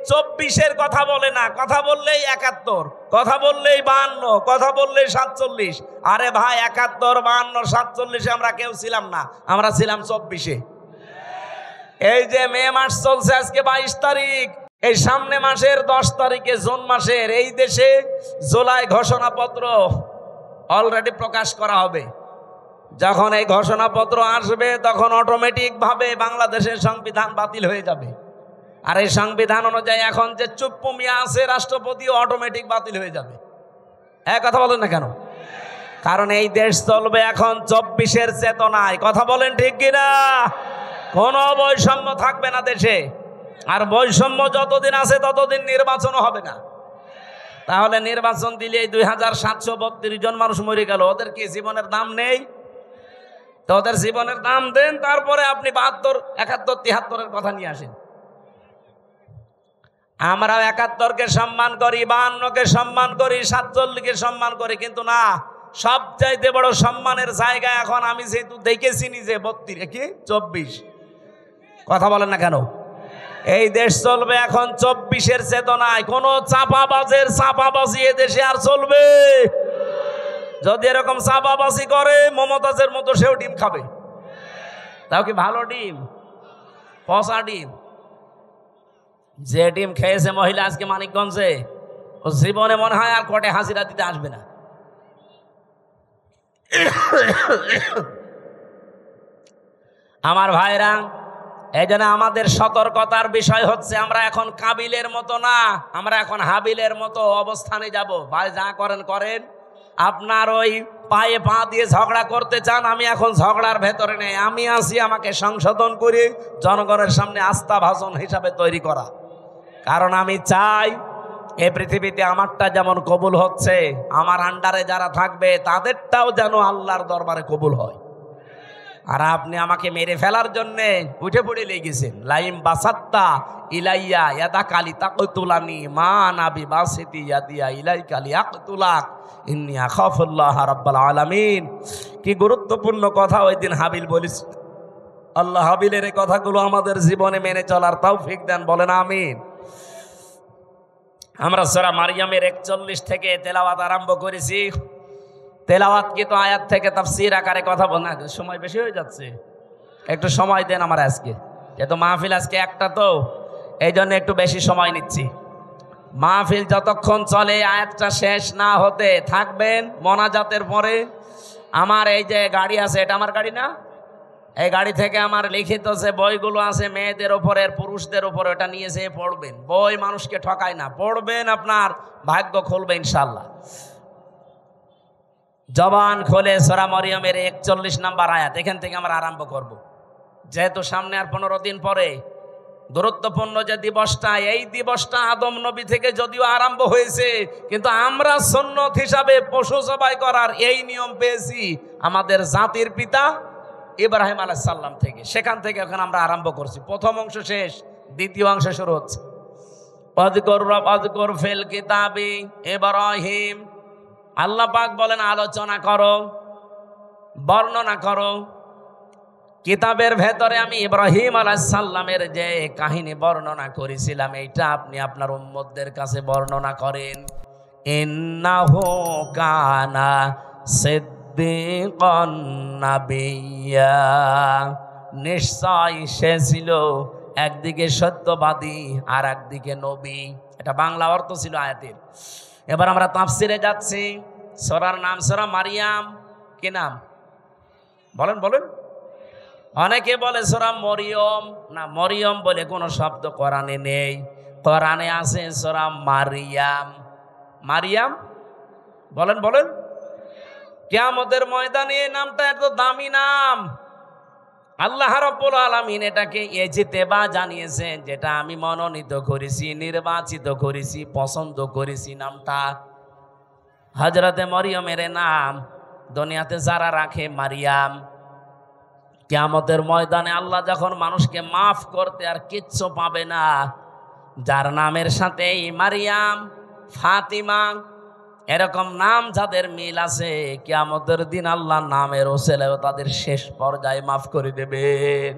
24-এর কথা বলে না, কথা বললেই 71, কথা বললেই 52, কথা বললেই 47। আরে ভাই 71, 52, 47 আমরা কেউ ছিলাম না, আমরা ছিলাম 24-এ। এই যে মে মাস চলছে, আজকে 22 তারিখ, এই সামনে মাসের 10 তারিখে জুন মাসের এই দেশে জুলাই ঘোষণাপত্র অলরেডি প্রকাশ করা হবে। যখন এই ঘোষণাপত্র আসবে তখন অটোমেটিক ভাবে বাংলাদেশের সংবিধান বাতিল হয়ে যাবে। আর এই সংবিধান অনুযায়ী এখন যে চুপ্পু মিয়া আছে রাষ্ট্রপতিও অটোমেটিক বাতিল হয়ে যাবে। এক কথা বলেন না কেন? কারণ এই দেশ চলবে এখন 24-এর চেতনায়। কথা বলেন ঠিক কিনা? কোনো বৈষম্য থাকবে না দেশে, আর বৈষম্য যতদিন আছে ততদিন নির্বাচনও হবে না। তাহলে নির্বাচন দিলে 2732 জন মানুষ মরে গেল, ওদের কি জীবনের দাম নেই? তো ওদের জীবনের দাম দেন, তারপরে আপনি 72, 71, 73-এর কথা নিয়ে আসেন। আমরাও 71-কে সম্মান করি, 52-কে সম্মান করি, 47-কে সম্মান করি, কিন্তু না, সবচাইতে বড় সম্মানের জায়গা এখন আমি যেহেতু দেখেছি নিজে 32 কি 24, কথা বলেন না কেন? এই দেশ চলবে এখন 24-এর চেতনায়। কোন চাপাবাজি এ দেশে আর চলবে? যদি এরকম চাপাবাজি করে মমতাজের মতো সেও ডিম খাবে। তাও কি ভালো ডিম? পচা ডিম। যে ডিম খেয়েছে মহিলা আজকে মানিকগঞ্জে, ও জীবনে মনে হয় আর কোর্টে হাজিরা দিতে আসবে না। আমার ভাইরা, এই জন্য আমাদের সতর্কতার বিষয় হচ্ছে আমরা এখন কাবিলের মতো না, আমরা এখন হাবিলের মতো অবস্থানে যাব। ভাই যা করেন করেন, আপনার ওই পায়ে পা দিয়ে ঝগড়া করতে চান, আমি এখন ঝগড়ার ভেতরে নেই, আমি আছি আমাকে সংশোধন করে জনগণের সামনে আস্থা ভাষণ হিসাবে তৈরি করা। কারণ আমি চাই এই পৃথিবীতে আমারটা যেমন কবুল হচ্ছে, আমার আন্ডারে যারা থাকবে তাদেরটাও যেন আল্লাহর দরবারে কবুল হয়। আর আপনি আমাকে মেরে ফেলার জন্য উঠে পড়ে লেগেছেন। লাইম বাসাত্তা ইলাইয়া ইয়াদা কালি তাকতুলানি মা নাবি বাসিতি ইয়াদিয়া ইলাই কালি আকতুলাক ইন্নী আখাফুল্লাহ রাব্বাল আলামিন। কি গুরুত্বপূর্ণ কথা ওই দিন হাবিল বলিস। আল্লাহ হাবিলের এই কথাগুলো আমাদের জীবনে মেনে চলার তৌফিক দেন, বলেন আমিন। আমরা সূরা মারইয়ামের 41 থেকে তেলাওয়াত আরম্ভ করেছি। তেলাওয়াত কি তো আয়াত থেকে তাফসীর আকারে কথা বলা, সময় বেশি হয়ে যাচ্ছে, একটু সময় দেন আমার আজকে, যেহেতু মাহফিল আজকে একটা, তো এই জন্য একটু বেশি সময় নিচ্ছি। মাহফিল যতক্ষণ চলে আয়াতটা শেষ না হতে থাকবেন। মোনাজাতের পরে আমার এই যে গাড়ি আছে, এটা আমার গাড়ি না, এই গাড়ি থেকে আমার লিখিত যে বইগুলো আছে মেয়েদের ওপরের পুরুষদের উপরে, ওটা নিয়ে যেয়ে পড়বেন। বই মানুষকে ঠকায় না, পড়বেন, আপনার ভাগ্য খুলবে ইনশাল্লাহ। জবান খোলে সূরা মারইয়ামের 41 নম্বর আয়াত, এখান থেকে আমরা আরম্ভ করব। যেহেতু সামনে আর 15 দিন পরে গুরুত্বপূর্ণ যে দিবসটা, এই দিবসটা আদম নবী থেকে যদিও আরম্ভ হয়েছে, কিন্তু আমরা সুন্নত হিসাবে পশু জবাই করার এই নিয়ম পেয়েছি আমাদের জাতির পিতা ইব্রাহিম আলাইহিস সালাম থেকে। সেখান থেকে এখন আমরা আরম্ভ করছি। প্রথম অংশ শেষ, দ্বিতীয় অংশ শুরু হচ্ছে। ওয়াযকুর ফিল কিতাবি ইব্রাহিম, আল্লাহ পাক বলেন আলোচনা করো, বর্ণনা করো। কিতাবের ভেতরে আমি ইব্রাহিম আলাইহিস সালামের যে কাহিনী বর্ণনা করেছিলাম, এইটা আপনি আপনার উম্মতদের কাছে বর্ণনা করেন। ইন্নাহু কানা সিদ্দীকান নাবিয়্যা, নিশ্চয় সে ছিল একদিকে সত্যবাদী আর একদিকে নবী। এটা বাংলা অর্থ ছিল আয়াতের। এবার আমরা তাফসিরে যাচ্ছি। সূরার নাম সূরা মারইয়াম। কি নাম বলেন বলেন? অনেকে বলে সূরা মরিয়ম, না, মরিয়ম বলে কোনো শব্দ কোরআনে নেই। কোরআনে আছে সূরা মারইয়াম। মারইয়াম বলেন বলেন। কিয়ামতের ময়দানে এই নামটা এত দামি নাম। আল্লাহ রাব্বুল আলামিন এটাকে ইজতিবা জানিয়েছেন, যেটা আমি মনোনীত করেছি, নির্বাচিত করেছি, পছন্দ করেছি। নামটা হযরতে মরিয়মের নাম দুনিয়াতে যারা রাখে মারিয়াম, কিয়ামতের ময়দানে আল্লাহ যখন মানুষকে মাফ করতে আর কিচ্ছু পাবে না, যার নামের সাথে মারিয়াম, ফাতিমা এরকম নাম যাদের মিল আছে, কিয়ামতের দিন আল্লাহ নামের ওসিলায় তাদের শেষ পর্যায়ে মাফ করে দেবেন।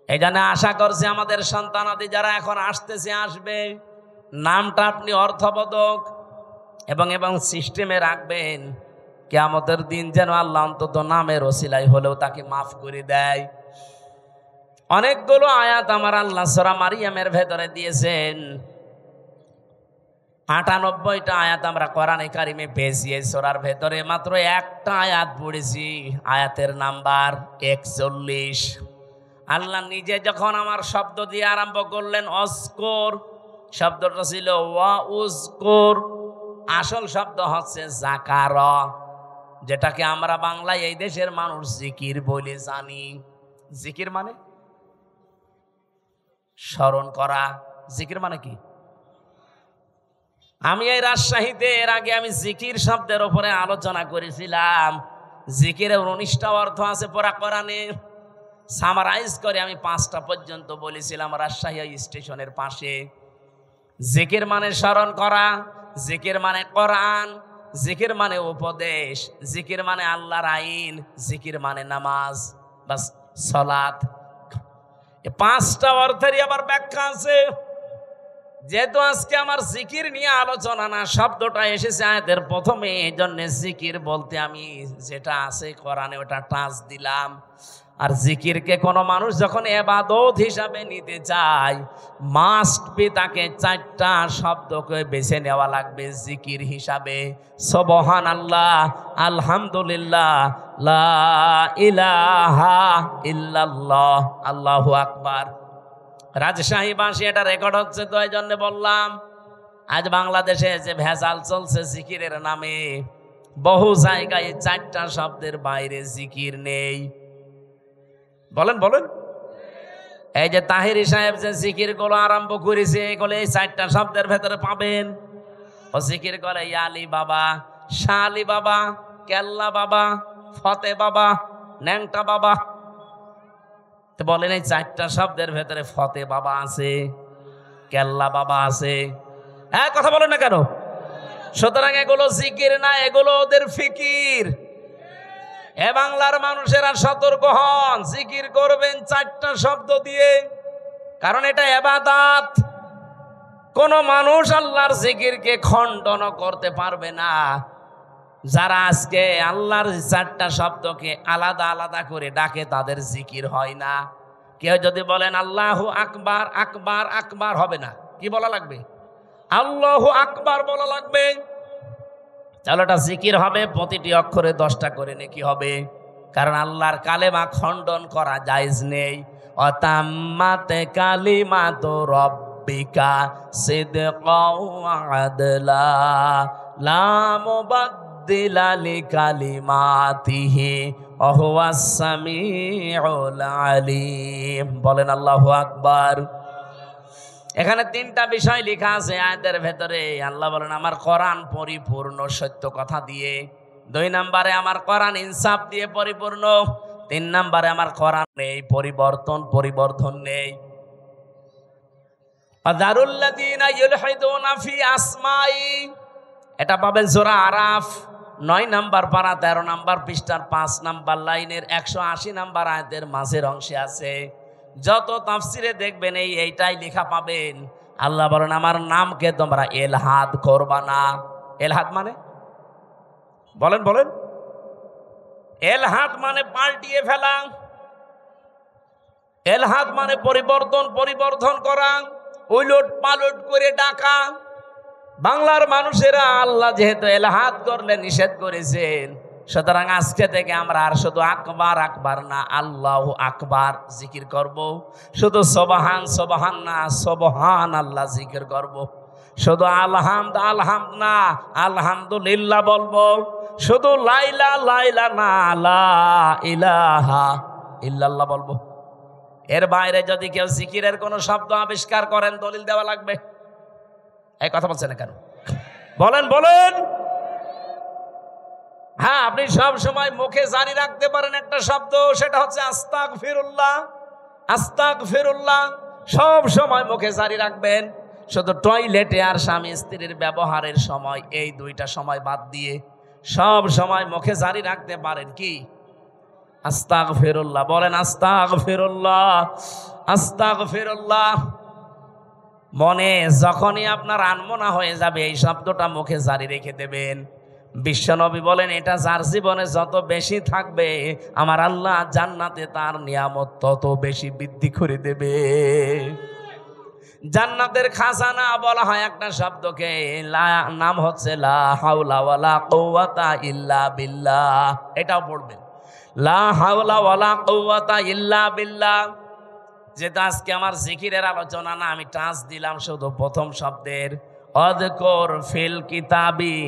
এই জন্য আশা করছি আমাদের সন্তানাদি যারা এখন আসতেছে, আসবে, নামটা আপনি অর্থবোধক এবং সিস্টেমে রাখবেন। কিয়ামতের দিন যেন আল্লাহ অন্তত নামের ওসিলায় হলেও তাকে মাফ করে দেয়। অনেকগুলো আয়াত আমার আল্লাহ সূরা মারইয়ামের ভেতরে দিয়েছেন। 98টা আয়াত আমরা কোরআনে কারিমে পেয়েছি। এই সূরার ভেতরে মাত্র একটা আয়াত পড়েছি, আয়াতের নাম্বার 41। আল্লাহ নিজে যখন আমার শব্দ দিয়ে আরম্ভ করলেন অস্কর, শব্দটা ছিল ওয়া উজকুর, আসল শব্দ হচ্ছে যাকার, যেটাকে আমরা বাংলায় এই দেশের মানুষ জিকির বলে জানি। জিকির মানে স্মরণ করা। জিকির মানে কি? আমি এই রাজশাহীতে এর আগে আমি জিকির শব্দের উপরে আলোচনা করেছিলাম। জিকিরের 19টা অর্থ আছে পুরা কোরআনে। সামারাইজ করে আমি 5টা পর্যন্ত বলেছিলাম রাজশাহী স্টেশনের পাশে। জিকির মানে স্মরণ করা, জিকির মানে কোরআন, জিকির মানে উপদেশ, জিকির মানে আল্লাহর আইন, জিকির মানে নামাজ, বাস সালাত। এই পাঁচটা অর্থেরই আবার ব্যাখ্যা আছে। যেহেতু আজকে আমার জিকির নিয়ে আলোচনা না, শব্দটা এসেছে আয়াতের প্রথমে, এই জন্য জিকির বলতে আমি যেটা আছে কোরআনে ওটা টাচ দিলাম। আর জিকিরকে কোনো মানুষ যখন ইবাদত হিসাবে নিতে চায়, মাস্ট বি তাকে চারটা শব্দকে বেছে নেওয়া লাগবে জিকির হিসাবে। সুবহানাল্লাহ, আলহামদুলিল্লাহ, লা ইলাহা ইল্লাল্লাহ, আল্লাহু আকবার। রাজশাহী ভাষী এটা রেকর্ড হচ্ছে, তো এই জন্য বললাম। আজ বাংলাদেশে যে ভেজাল চলছে জিকিরের নামে, বহু জায়গায় চারটা শব্দের বাইরে জিকির নেই। বলেন বলেন, এই যে তাহিরি সাহেব যে জিকির গুলো আরম্ভ করেছে, এগুলো এই চারটা শব্দের ভেতরে পাবেন। ও জিকির করে ইয়ালি বাবা, শালি বাবা, কেল্লা বাবা, ফতে বাবা, ন্যাংটা বাবা। তো বলেন এই চারটা শব্দের ভেতরে ফতে বাবা আছে, কেল্লা বাবা আছে, হ্যাঁ কথা বলেন না কেন? সুতরাং এগুলো জিকির না, এগুলো ওদের ফিকির। এ বাংলার মানুষেরা সতর্ক হন, জিকির করবেন চারটা শব্দ দিয়ে, কারণ এটা ইবাদত। কোন মানুষ আল্লাহর জিকিরকে খণ্ডন করতে পারবে না। যারা আজকে আল্লাহর চারটা শব্দকে আলাদা আলাদা করে ডাকে, তাদের জিকির হয় না। কেউ যদি বলেন আল্লাহু আকবার, আকবার আকবার হবে না, কি বলা লাগবে? আল্লাহু আকবার বলা লাগবে। চলো এটা জিকির হবে, প্রতিটি অক্ষরে 10টা করে নেকি হবে, কারণ আল্লাহর কালেমা খণ্ডন করা জায়েজ নেই। অতাম্মাত কালিমাতু রাব্বিকা সিদকাও ওয়া আদলা লা মুবাদদিলা লিকালিমাতিহি ওয়া হুয়াস সামিউল আলিম। বলেন আল্লাহু আকবার। এখানে 3টা বিষয় লেখা আছে আয়াতের ভেতরে। আল্লাহ বলেন আমার কোরআন পরিপূর্ণ সত্য কথা দিয়ে, 2 নম্বরে আমার কোরআন ইনসাফ দিয়ে পরিপূর্ণ, 3 নম্বরে আমার কোরআন নেই পরিবর্ধন নেই। আযারুল্লাযীনা ইউলহিদুনা ফি আসমাই, এটা পাবেন সূরা আরাফ 9 নম্বর পারা 13 নম্বর পৃষ্ঠার 5 নম্বর লাইনের 180 নম্বর আয়াতের মাঝের অংশে আছে। যত তাফসিরে দেখবেন এইটাই লেখা পাবেন। আল্লাহ বলেন আমার নামকে তোমরা এলহাদ করবা না। এলহাদ মানে বলেন বলেন, এলহাদ মানে পাল্টিয়ে ফেলা, এলহাদ মানে পরিবর্ধন করা, উলট পালট করে ডাকা। বাংলার মানুষেরা আল্লাহ যেহেতু এলহাদ করলে নিষেধ করেছেন, সুতরাং আজকে থেকে আমরা আর শুধু আকবার আকবার না, আল্লাহু আকবার জিকির করব। শুধু সুবহান সুবহান না, সুবহান আল্লাহ জিকির করব। শুধু আলহামদ আলহামদ না, আলহামদুলিল্লাহ বলবো। শুধু লাইলা লাইলা না, লা ইলাহা ইল্লাল্লাহ বলবো। এর বাইরে যদি কেউ জিকিরের কোনো শব্দ আবিষ্কার করেন, দলিল দেওয়া লাগবে। এই কথা বলছেন না কেন? বলেন বলেন। হ্যাঁ, আপনি সব সময় মুখে জারি রাখতে পারেন একটা শব্দ, সেটা হচ্ছে আস্তাগফিরুল্লাহ। আস্তাগফিরুল্লাহ সব সময় মুখে জারি রাখবেন। শুধু টয়লেটে আর স্বামী স্ত্রীর ব্যবহারের সময়, এই 2টা সময় বাদ দিয়ে সব সময় মুখে জারি রাখতে পারেন কি? আস্তাগফিরুল্লাহ। বলেন আস্তাগফিরুল্লাহ, আস্তাগফিরুল্লাহ। মনে যখনই আপনার আনমনা হয়ে যাবে, এই শব্দটা মুখে জারি রেখে দেবেন। বিশ্বনবী বলেন এটা যার জীবনে যত বেশি থাকবে, আমার আল্লাহ জান্নাতে তার নিয়ামত তত বেশি বৃদ্ধি করে দেবে। জান্নাতের খাজানা বলা হয় একটা শব্দকে, নাম হচ্ছে লা হাওলা ওয়ালা কুওয়াতা ইল্লা বিল্লাহ। এটাও পড়বেন, লা হাওলা ওয়ালা কুওয়াতা ইল্লা বিল্লাহ। যেটা আজকে আমার জিকিরের আলোচনা না, আমি টাচ দিলাম শুধু প্রথম শব্দের। অযকুর ফিল কিতাবি,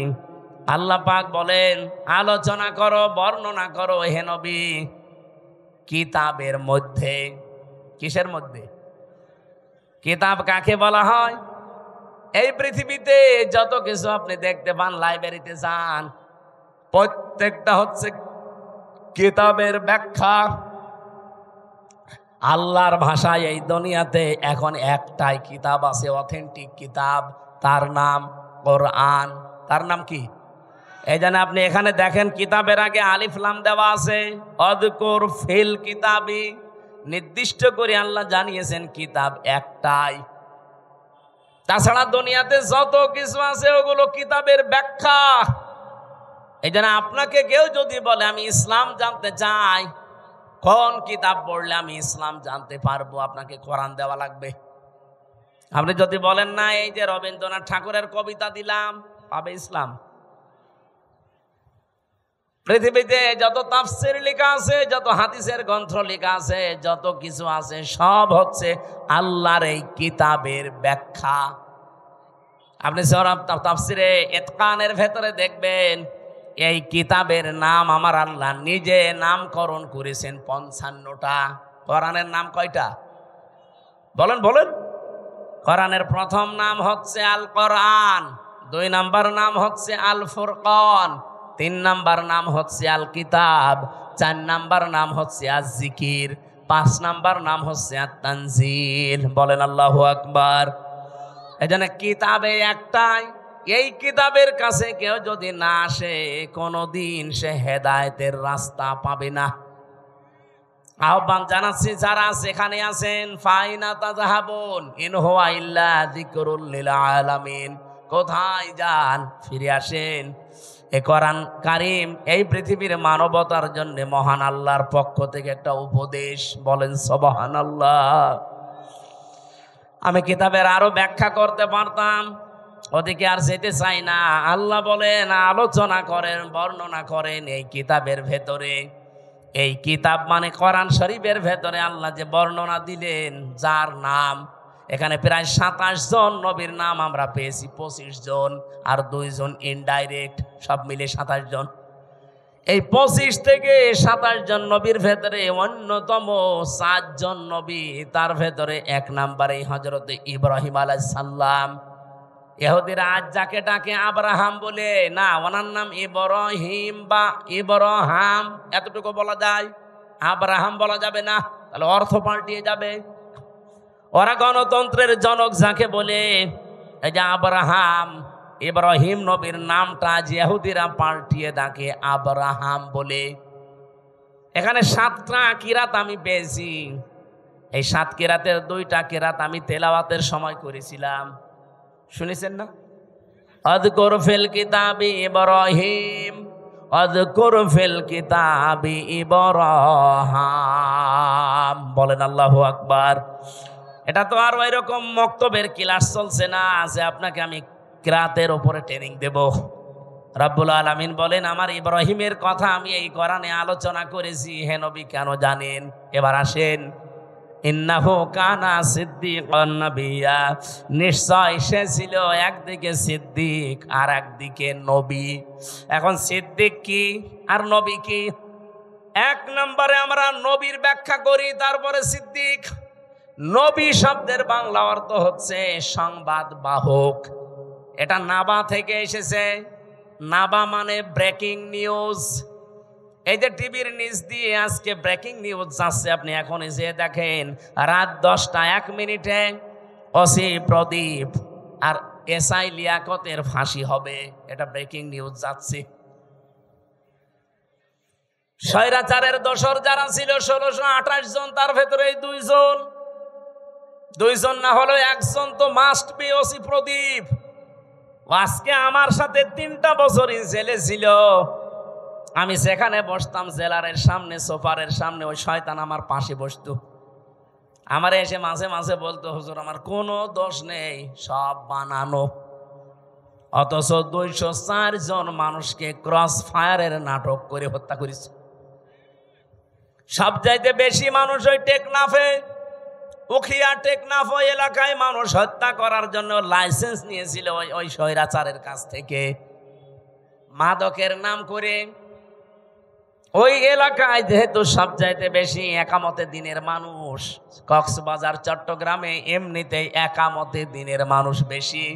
আল্লাহ পাক বলেন আলোচনা করো, বর্ণনা করো হে নবী, কিতাবের মধ্যে। কিসের মধ্যে? কিতাব কাকে বলা হয়? এই পৃথিবীতে যত কিছু আপনি দেখতে পান, লাইব্রেরিতে যান, প্রত্যেকটা হচ্ছে কিতাবের ব্যাখ্যা। আল্লাহর ভাষায় এই দুনিয়াতে এখন একটাই কিতাব আছে, অথেন্টিক কিতাব, তার নাম কোরআন। তার নাম কি? এই জন্য আপনি এখানে দেখেন কিতাবের আগে আলিফ লাম দেওয়া আছে, অযকুর ফিল কিতাবি, নির্দিষ্ট করে আল্লাহ জানিয়েছেন কিতাব একটাই। তাছাড়া দুনিয়াতে যত কিছু আছে ওগুলো কিতাবের ব্যাখ্যা। এই জন্য আপনাকে কেউ যদি বলে আমি ইসলাম জানতে চাই, কোন কিতাব পড়লে আমি ইসলাম জানতে পারবো, আপনাকে কোরআন দেওয়া লাগবে। আপনি যদি বলেন না এই যে রবীন্দ্রনাথ ঠাকুরের কবিতা দিলাম, পাবে ইসলাম? পৃথিবীতে যত তাফসীর লেখা আছে, যত হাদিসের গ্রন্থ লেখা আছে, যত কিছু আছে সব হচ্ছে আল্লাহর এই কিতাবের ব্যাখ্যা। আপনি সূরা তাফসীরে ইতকানের ভেতরে দেখবেন এই কিতাবের নাম আমার আল্লাহ নিজে নামকরণ করেছেন 55টা। কোরআনের নাম কয়টা? বলেন বলেন। কোরআনের প্রথম নাম হচ্ছে আল কোরআন, 2 নাম্বার নাম হচ্ছে আল ফুরকান, 3 নাম্বার নাম হচ্ছে আল কিতাব, 4 নাম্বার নাম হচ্ছে আজ জিকির, 5 নাম্বার নাম হচ্ছে আত তানজিল। বলেন আল্লাহু আকবার। এজন্য কিতাবে একটাই। এই কিতাবের কাছে কেউ যদি না আসে কোনোদিন সে হেদায়েতের রাস্তা পাবে না। আহ্বান জানাচ্ছি যারা সেখানে আছেন, ফাইনা তাযাহাবুন ইন হুয়া ইল্লা যিকরুল লিল আলামিন। কোথায় যান? ফিরে আসেন। এ কোরআন কারীম এই পৃথিবীর মানবতার জন্য মহান আল্লাহর পক্ষ থেকে একটা উপদেশ। বলেন সুবহানাল্লাহ। আমি কিতাবের আরো ব্যাখ্যা করতে পারতাম, ওদিকে আর যেতে চাই না। আল্লাহ বলেন, আলোচনা করেন, বর্ণনা করেন এই কিতাবের ভেতরে। এই কিতাব মানে কোরআন শরীফের ভেতরে আল্লাহ যে বর্ণনা দিলেন, যার নাম এখানে প্রায় 27 জন নবীর নাম আমরা পেয়েছি, 25 জন আর 2 জন ইনডাইরেক্ট, সব মিলে 27 জন। এই 25 থেকে 27 জন নবীর ভেতরে অন্যতম 4 জন নবী, তার ভেতরে 1 নম্বরে হযরত ইব্রাহিম আলাইহিস সালাম। ইহুদিরা আজ যাকে ডাকে আব্রাহাম বলে, না, ওনার নাম ইব্রাহিম বা ইব্রাহাম, এতটুকু বলা যায়, আব্রাহাম বলা যাবে না, তাহলে অর্থ পাল্টিয়ে যাবে। ওরা গণতন্ত্রের জনক যাকে বলে, এই যে আব্রাহাম, ইব্রাহিম নবীর নামটা ইহুদিরা পাল্টিয়ে ডাকে আব্রাহাম বলে। এখানে 7টা কিরাত আমি পেয়েছি। এই 7 কিরাতের 2টা কিরাত আমি তেলাওয়াতের সময় করেছিলাম, শুনেছেন না? আযকুর ফিল কিতাবি ইব্রাহিম, আযকুর ফিল কিতাবি ইব্রাহিম। বলেন আল্লাহু আকবার। এটা তো আর ওইরকম মক্তবের ক্লাস চলছে না যে আপনাকে আমি কিরাতের উপরে ট্রেনিং দেব। রব্বুল আলামিন বলেন, আমার ইব্রাহিমের কথা আমি এই কোরআনে আলোচনা করেছি, হে নবী কেন জানেন? এবার আসেন। ইন্নাহু কানা সিদ্দিকান নাবিয়্যা, নিশ্চয় সে ছিল একদিকে সিদ্দিক আর একদিকে নবী। এখন সিদ্দিক কি আর নবী কি? 1 নম্বরে আমরা নবীর ব্যাখ্যা করি, তারপরে সিদ্দিক। নবী শব্দের বাংলা অর্থ হচ্ছে সংবাদ বাহক। এটা নাবা থেকে এসেছে। নাবা মানে ব্রেকিং নিউজ। এই যে টিভির নিচ দিয়ে আজকে ব্রেকিং নিউজ যাচ্ছে, আপনি এখন যে দেখেন রাত 10টা 1 মিনিটে ওসি প্রদীপ আর এসআই লিয়াকতের ফাঁসি হবে, এটা ব্রেকিং নিউজ যাচ্ছে। স্বৈরাচারের দোসর যারা ছিল 1628 জন, তার ভেতরে 2 জন, 2 জন না হলেও 1 জন তো মাস্ট বি ওসি প্রদীপ। আজকে আমার সাথে 3টা বছরই জেলে ছিল। আমি সেখানে বসতাম জেলারের সামনে, সোফারের সামনে, ওই শয়তান আমার পাশে বসতো। আমার এসে মাঝে মাঝে বলতো, হুজুর আমার কোনো দোষ নেই, সব বানানো। অথচ 204 জন মানুষকে ক্রস ফায়ারের নাটক করে হত্যা করেছে। সবচাইতে বেশি মানুষ ওই টেকনাফে, উখিয়া টেকনাফ ওই এলাকায় মানুষ হত্যা করার জন্য লাইসেন্স নিয়েছিল ওই স্বৈরাচারের কাছ থেকে, মাদকের নাম করে। ওই এলাকায় যেহেতু সবচাইতে বেশি একামতে দিনের মানুষ, কক্সবাজার চট্টগ্রামে এমনিতেই একামতে দিনের মানুষ বেশি।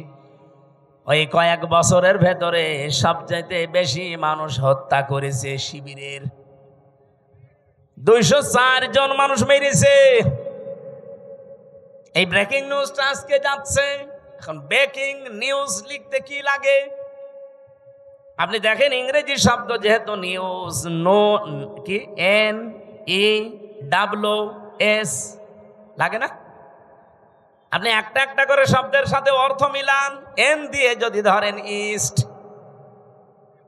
ওই কয়েক বছরের ভেতরে সবচাইতে বেশি মানুষ হত্যা করেছে শিবিরের। 204 জন মানুষ মেরেছে। এই ব্রেকিং নিউজটা আজকে যাচ্ছে। এখন ব্রেকিং নিউজ লিখতে কি লাগে? আপনি দেখেন ইংরেজি শব্দ যেহেতু নিউজ, নো কি NEWS লাগে না? আপনি একটা একটা করে শব্দের সাথে অর্থ মিলান। এন দিয়ে যদি ধরেন ইস্ট,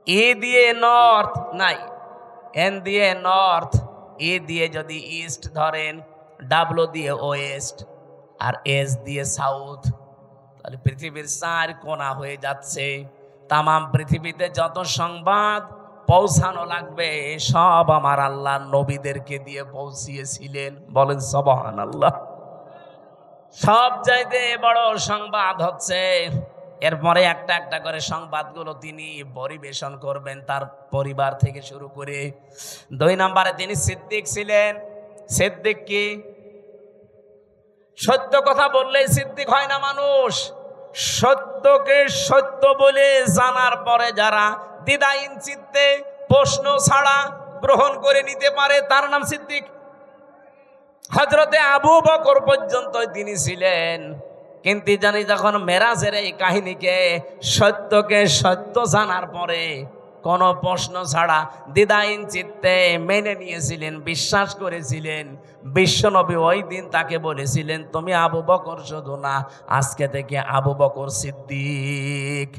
ই দিয়ে নর্থ, নাই এন দিয়ে নর্থ, ই দিয়ে যদি ইস্ট ধরেন, ডাব্লু দিয়ে ওয়েস্ট, আর এস দিয়ে সাউথ, তাহলে পৃথিবীর 4 কোণা হয়ে যাচ্ছে। তামাম পৃথিবীতে যত সংবাদ পৌঁছানো লাগবে সব আমার আল্লাহ নবীদেরকে দিয়ে পৌঁছিয়েছিলেন। বলেন সুবহানাল্লাহ। সব চাইতে বড় সংবাদ হচ্ছে, এরপরে একটা একটা করে সংবাদগুলো তিনি পরিবেশন করবেন তার পরিবার থেকে শুরু করে। 2 নম্বরে তিনি সিদ্দিক ছিলেন। সিদ্দিক কি? সত্য কথা বললেই সিদ্দিক হয় না মানুষ। সত্যকে সত্য বলে জানার পরে যারা দ্বিধাহীন চিত্তে প্রশ্ন ছাড়া গ্রহণ করে নিতে পারে তার নাম সিদ্দিক। হযরতে আবু বকর পর্যন্ত তিনি ছিলেন, কিন্তু জানি যখন মেরাজের এই কাহিনীকে সত্যকে সত্য জানার পরে কোনো প্রশ্ন ছাড়া দ্বিধাহীন চিত্তে মেনে নিয়েছিলেন, বিশ্বাস করেছিলেন। বিশ্বনবী ওই দিন তাকে বলেছিলেন, তুমি আবু বকর শুধু না, আজকে থেকে আবু বকর সিদ্দিক।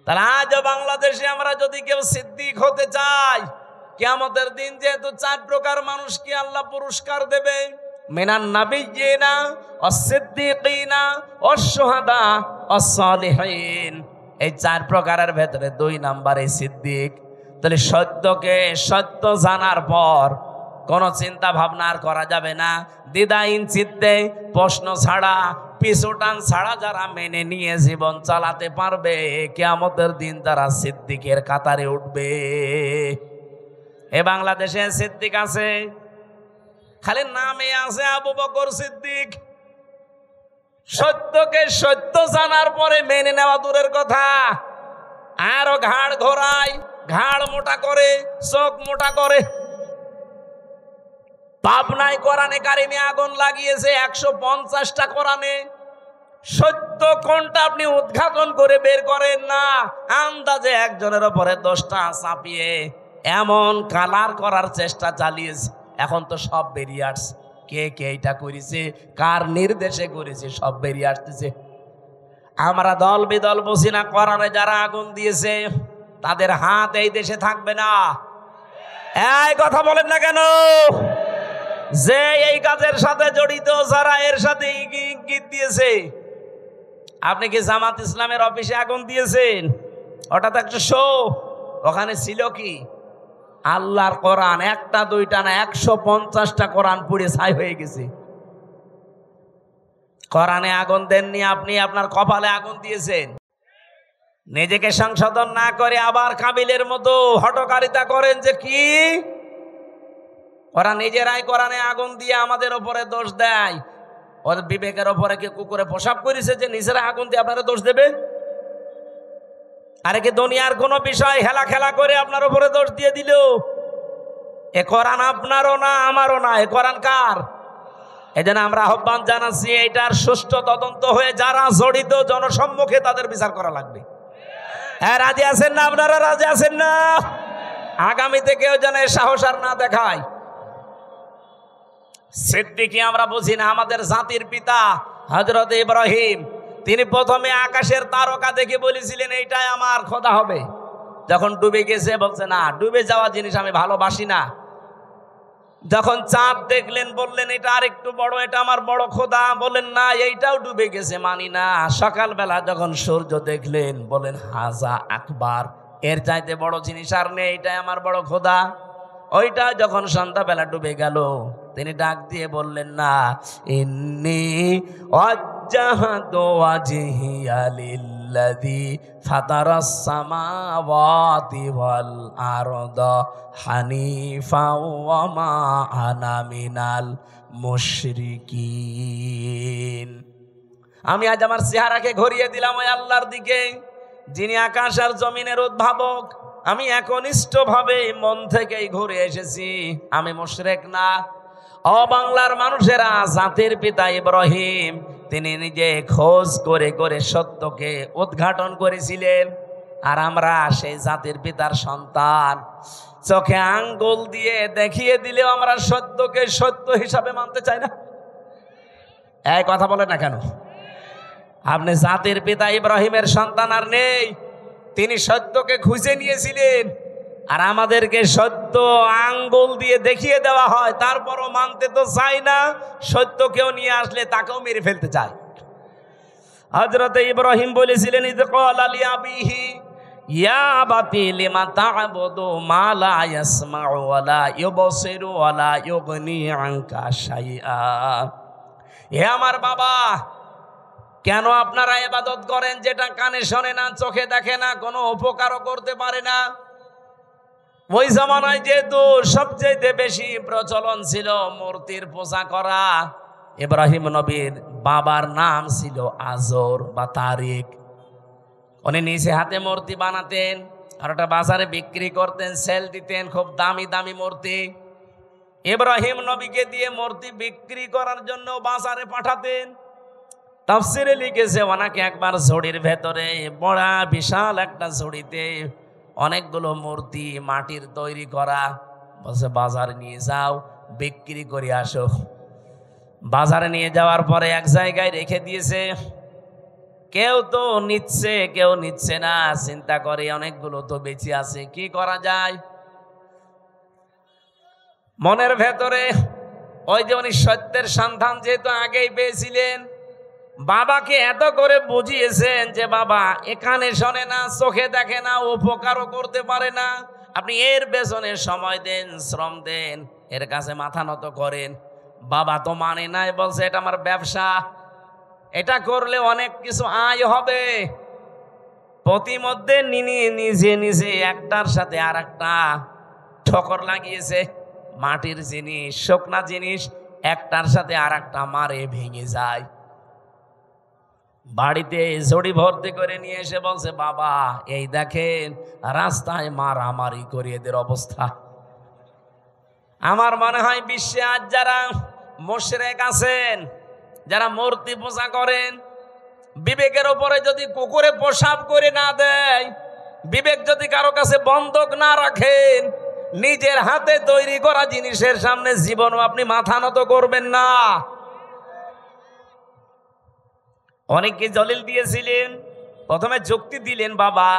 তাহলে আজ বাংলাদেশে আমরা যদি কেউ সিদ্দিক হতে চাই, কিয়ামতের দিন যেহেতু 4 প্রকার মানুষকে আল্লাহ পুরস্কার দেবে, মিনান নাবিয়্যিনা ওয়াস-সিদ্দীকিনা ওয়াশ-শুহাদা ওয়াস-সালিহিন, এই 4 প্রকারের ভেতরে 2 নম্বরে সিদ্দিক। তাহলে সত্যকে সত্য জানার পর কোনো চিন্তা ভাবনা আর করা যাবে না। দ্বিধাহীন চিত্তে প্রশ্ন ছাড়া, পিছুটান ছাড়া যারা মেনে নিয়ে জীবন চালাতে পারবে, কিয়ামতের দিন তারা সিদ্দিকের কাতারে উঠবে। এ বাংলাদেশে সিদ্দিক আছে, খালি নামে আছে আবু বকর সিদ্দিক। সত্যকে সত্য জানার পরে মেনে নেওয়া দূরের কথা, আরো ঘাড় ঘোরায়, ঘাড় মোটা করে, চোখ মোটা করে। পাবনায় কোরআনে কারিমে আগুন লাগিয়েছে 150টা কোরআনে। সত্য কোনটা আপনি উদ্ঘাটন করে বের করেন না, আন্দাজে একজনের উপরে 10টা চাপিয়ে এমন কালার করার চেষ্টা চালিয়েছে। এখন তো সব বেরিয়ে আসছে, কে কে এটা করেছে, কার নির্দেশে করেছে, সব বেরিয়ে আসতেছে। আমরা দল বিদল বসি না, কোরআনে যারা আগুন দিয়েছে তাদের হাত এই দেশে থাকবে না। এই কথা বলেন না কেন? যে এই কাজের সাথে জড়িত, যারা এর সাথে ইঙ্গিত দিয়েছে। আপনি কি জামাত ইসলামের অফিসে আগুন দিয়েছেন? ওটা তো একটা শো। ওখানে ছিল কি? আল্লাহর কোরআন, একটা দুইটা না, 150টা কোরআন পুড়ে ছাই হয়ে গেছে। কোরআনে আগুন দেননি আপনি, আপনার কপালে আগুন দিয়েছেন। নিজেকে সংশোধন না করে আবার কাবিলের মতো হটকারিতা করেন যে কি ওরা নিজেরাই কোরআনে আগুন দিয়ে আমাদের ওপরে দোষ দেয়। ওদের বিবেকের ওপরে কি কুকুরে প্রসাব করেছে যে নিজেরা আগুন দিয়ে আপনারা দোষ দেবে? আরে কি দুনিয়ার কোনো বিষয় হেলা খেলা করে আপনার উপরে দোষ দিয়ে দিল? এ কোরআন আপনারও না, আমারও না, এ কোরআন কার? এজন্য আমরা আহ্বান জানাচ্ছি, এটার সুষ্ঠু তদন্ত হয়ে যারা জড়িত জনসম্মুখে তাদের বিচার করা লাগবে। হ্যাঁ, রাজি আছেন না আপনারা? রাজি আছেন না? আগামীতে কেউ যেন সাহস আর না দেখায়। সিদ্দিকী আমরা বুঝি না, আমাদের জাতির পিতা হযরত ইব্রাহিম, তিনি প্রথমে আকাশের তারকা দেখে বলেছিলেন এইটাই আমার খোদা হবে। যখন ডুবে গেছে বলছে না, ডুবে যাওয়া জিনিস আমি ভালোবাসি না। যখন চাঁদ দেখলেন বললেন এটা আর একটু বড়, এটা আমার বড় খোদা। বলেন না, এইটাও ডুবে গেছে, মানি না। সকালবেলা যখন সূর্য দেখলেন বলেন হাজা আকবার, এর চাইতে বড় জিনিস আর নেই, এটাই আমার বড় খোদা। ওইটা যখন সন্ধ্যাবেলা ডুবে গেল, তিনি ডাক দিয়ে বললেন না, ইন্নী ওয়াজ্জাহতু ওয়াজহিয়া লিল্লাযী ফাতারাস সামাওয়াতি ওয়াল আরদা হানিফা ওয়া মা আনা মিনাল মুশরিকিন। আমি আজ আমার চেহারাকে ঘুরিয়ে দিলাম ওই আল্লাহর দিকে, যিনি আকাশ আর জমিনের উদ্ভাবক, আমি একনিষ্ঠভাবে মন থেকেই ঘুরে এসেছি, আমি মুশরিক না। ও বাংলার মানুষেরা, জাতির পিতা ইব্রাহিম তিনি নিজে খোঁজ করে করে সত্যকে উদ্ঘাটন করেছিলেন, আর আমরা সেই জাতির পিতার সন্তান। চোখে আঙ্গুল দিয়ে দেখিয়ে দিলেও আমরা সত্যকে সত্য হিসাবে মানতে চাই না। এই কথা বলে না কেন? আপনি জাতির পিতা ইব্রাহিমের সন্তান আর নেই, তিনি সত্যকে খুঁজে নিয়েছিলেন, আর আমাদেরকে সত্য আঙ্গুল দিয়ে দেখিয়ে দেওয়া হয়, তারপরও মানতে তো চাই না। সত্য কেউ নিয়ে আসলে তাকেও মেরে ফেলতে চায়। হযরত ইব্রাহিম বলেছিলেন, ইয ক্বালা লিআবিহি ইয়া আবাতি লিমা তা'বুদু মা লা ইয়াসমা'ু ওয়া লা ইউবসিরু ওয়া লা ইউগনি আনকা শাইআ। হে আমার বাবা, কেন আপনারা ইবাদত করেন যেটা কানে শোনে না, চোখে দেখে না, কোনো উপকারও করতে পারে না? ওই জামানায় যেহেতু সবচেয়ে বেশি প্রচলন ছিল মূর্তির পূজা করা, ইব্রাহিম নবীর বাবার নাম ছিল আজর বা তারিক। উনি নিজে হাতে মূর্তি বানাতেন আর ওটা বাজারে বিক্রি করতেন, সেল দিতেন, খুব দামি দামি মূর্তি। ইব্রাহিম নবীকে দিয়ে মূর্তি বিক্রি করার জন্য বাজারে পাঠাতেন। তাফসিরে লিখেছে, ওনাকে একবার ঝুড়ির ভেতরে, বড় বিশাল একটা ঝুড়িতে অনেকগুলো মূর্তি মাটির তৈরি করা, বলছে বাজারে নিয়ে যাও, বিক্রি করে আসো। বাজারে নিয়ে যাওয়ার পরে এক জায়গায় রেখে দিয়েছে। কেউ তো নিচ্ছে, কেউ নিচ্ছে না। চিন্তা করে অনেকগুলো তো বেঁচে আছে, কি করা যায়? মনের ভেতরে ওই যে উনি সত্যের সন্ধান যেহেতু আগেই পেয়েছিলেন, বাবাকে এত করে বুঝিয়েছেন যে বাবা এখানে শোনে না, চোখে দেখে না, উপকারও করতে পারে না, আপনি এর পেছনে সময় দেন, শ্রম দেন, এর কাছে মাথা নত করেন। বাবা তো মানে নাই, বলছে এটা আমার ব্যবসা, এটা করলে অনেক কিছু আয় হবে। প্রতিমধ্যে নিজে নিজে একটার সাথে আর একটা ঠোকর লাগিয়েছে। মাটির জিনিস, শুকনা জিনিস একটার সাথে আর একটা মারে ভেঙে যায়। বাড়িতে ঝুড়ি ভর্তি করে নিয়ে এসে বলছে, বাবা এই দেখেন রাস্তায় মারামারি করে এদের অবস্থা। আমার মনে হয় বিশ্বে আজ যারা মুশরিক আছেন, যারা মূর্তি পূজা করেন, বিবেকের উপরে যদি কুকুরে পেশাব করে না দেয়, বিবেক যদি কারো কাছে বন্ধক না রাখেন, নিজের হাতে তৈরি করা জিনিসের সামনে জীবনও আপনি মাথা নত করবেন না। অনেকে দলিল দিয়েছিলেন, প্রথমে যুক্তি দিলেন, বাবা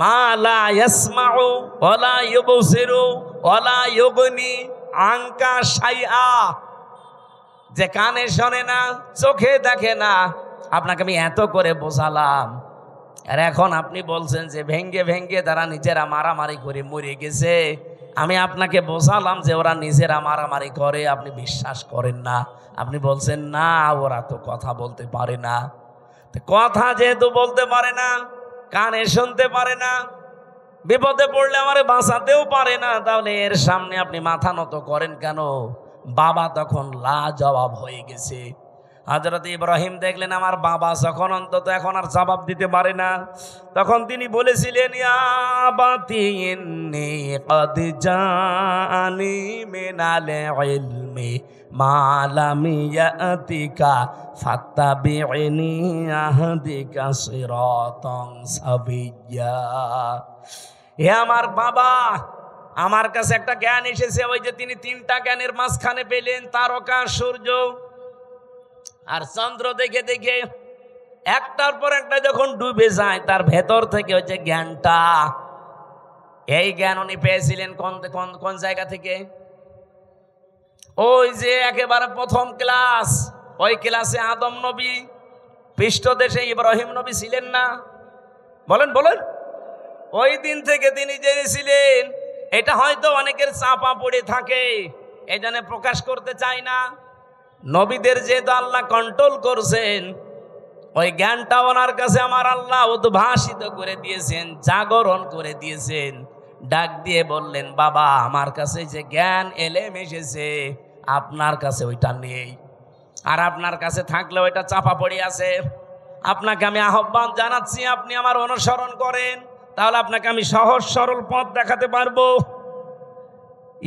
মা লা ইয়াসমাউ ওয়া লা ইউবসিরু ওয়া লা ইউগনি আনকা শাইআ, যে কানে শোনে না, চোখে দেখে না, আপনাকে আমি এত করে বোঝালাম, আর এখন আপনি বলছেন যে ভেঙ্গে ভেঙ্গে তারা নিজেরা মারামারি করে মরে গেছে। আমি আপনাকে বোঝালাম যে ওরা নিজেরা মারামারি করে, আপনি বিশ্বাস করেন না। আপনি বলছেন না ওরা তো কথা বলতে পারে না। কথা যেহেতু বলতে পারে না, কানে শুনতে পারে না, বিপদে পড়লে আমারে বাঁচাতেও পারে না, তাহলে এর সামনে আপনি মাথা নত করেন কেন? বাবা তখন লাজবাব হয়ে গেছে। হযরত ইব্রাহিম দেখলেন আমার বাবা যখন অন্তত এখন আর জবাব দিতে পারে না, তখন তিনি বলেছিলেন, ইয়া আবাতি ইন্নী ক্বাদ জাআনি মিনাল ইলমি মা লাম ইয়াতিকা ফাত্তাবি'নি আহদিকা সিরাতান সাবিয়্যা। হে আমার বাবা, আমার কাছে একটা জ্ঞান এসেছে। ওই যে তিনি তিনটা জ্ঞানের মাঝখানে পেলেন, তারকা, সূর্য আর চন্দ্র, দেখে দেখে একটার পর একটা যখন ডুবে যায়, তার ভেতর থেকে ওই যে জ্ঞানটা, এই জ্ঞান উনি পেয়েছিলেন কোন জায়গা থেকে? ওই যে একেবারে প্রথম ক্লাস, ওই ক্লাসে আদম নবী, পৃষ্ঠদেশে ইব্রাহিম নবী ছিলেন না? বলেন বলেন। ওই দিন থেকে তিনি জেনেছিলেন। এটা হয়তো অনেকের চাপা পড়ে থাকে, এই জন্য প্রকাশ করতে চায় না। নবীদের যেহেতু আল্লাহ কন্ট্রোল করছেন, ওই জ্ঞানটা ওনার কাছে আমার আল্লাহ উদ্ভাসিত করে দিয়েছেন, জাগরণ করে দিয়েছেন। ডাক দিয়ে বললেন, বাবা আমার কাছে যে জ্ঞান এলেম এসেছে, আপনার কাছে ওইটা নেই, আর আপনার কাছে থাকলে ওইটা চাপা পড়ে আছে। আপনাকে আমি আহ্বান জানাচ্ছি, আপনি আমার অনুসরণ করেন, তাহলে আপনাকে আমি সহজ সরল পথ দেখাতে পারবো।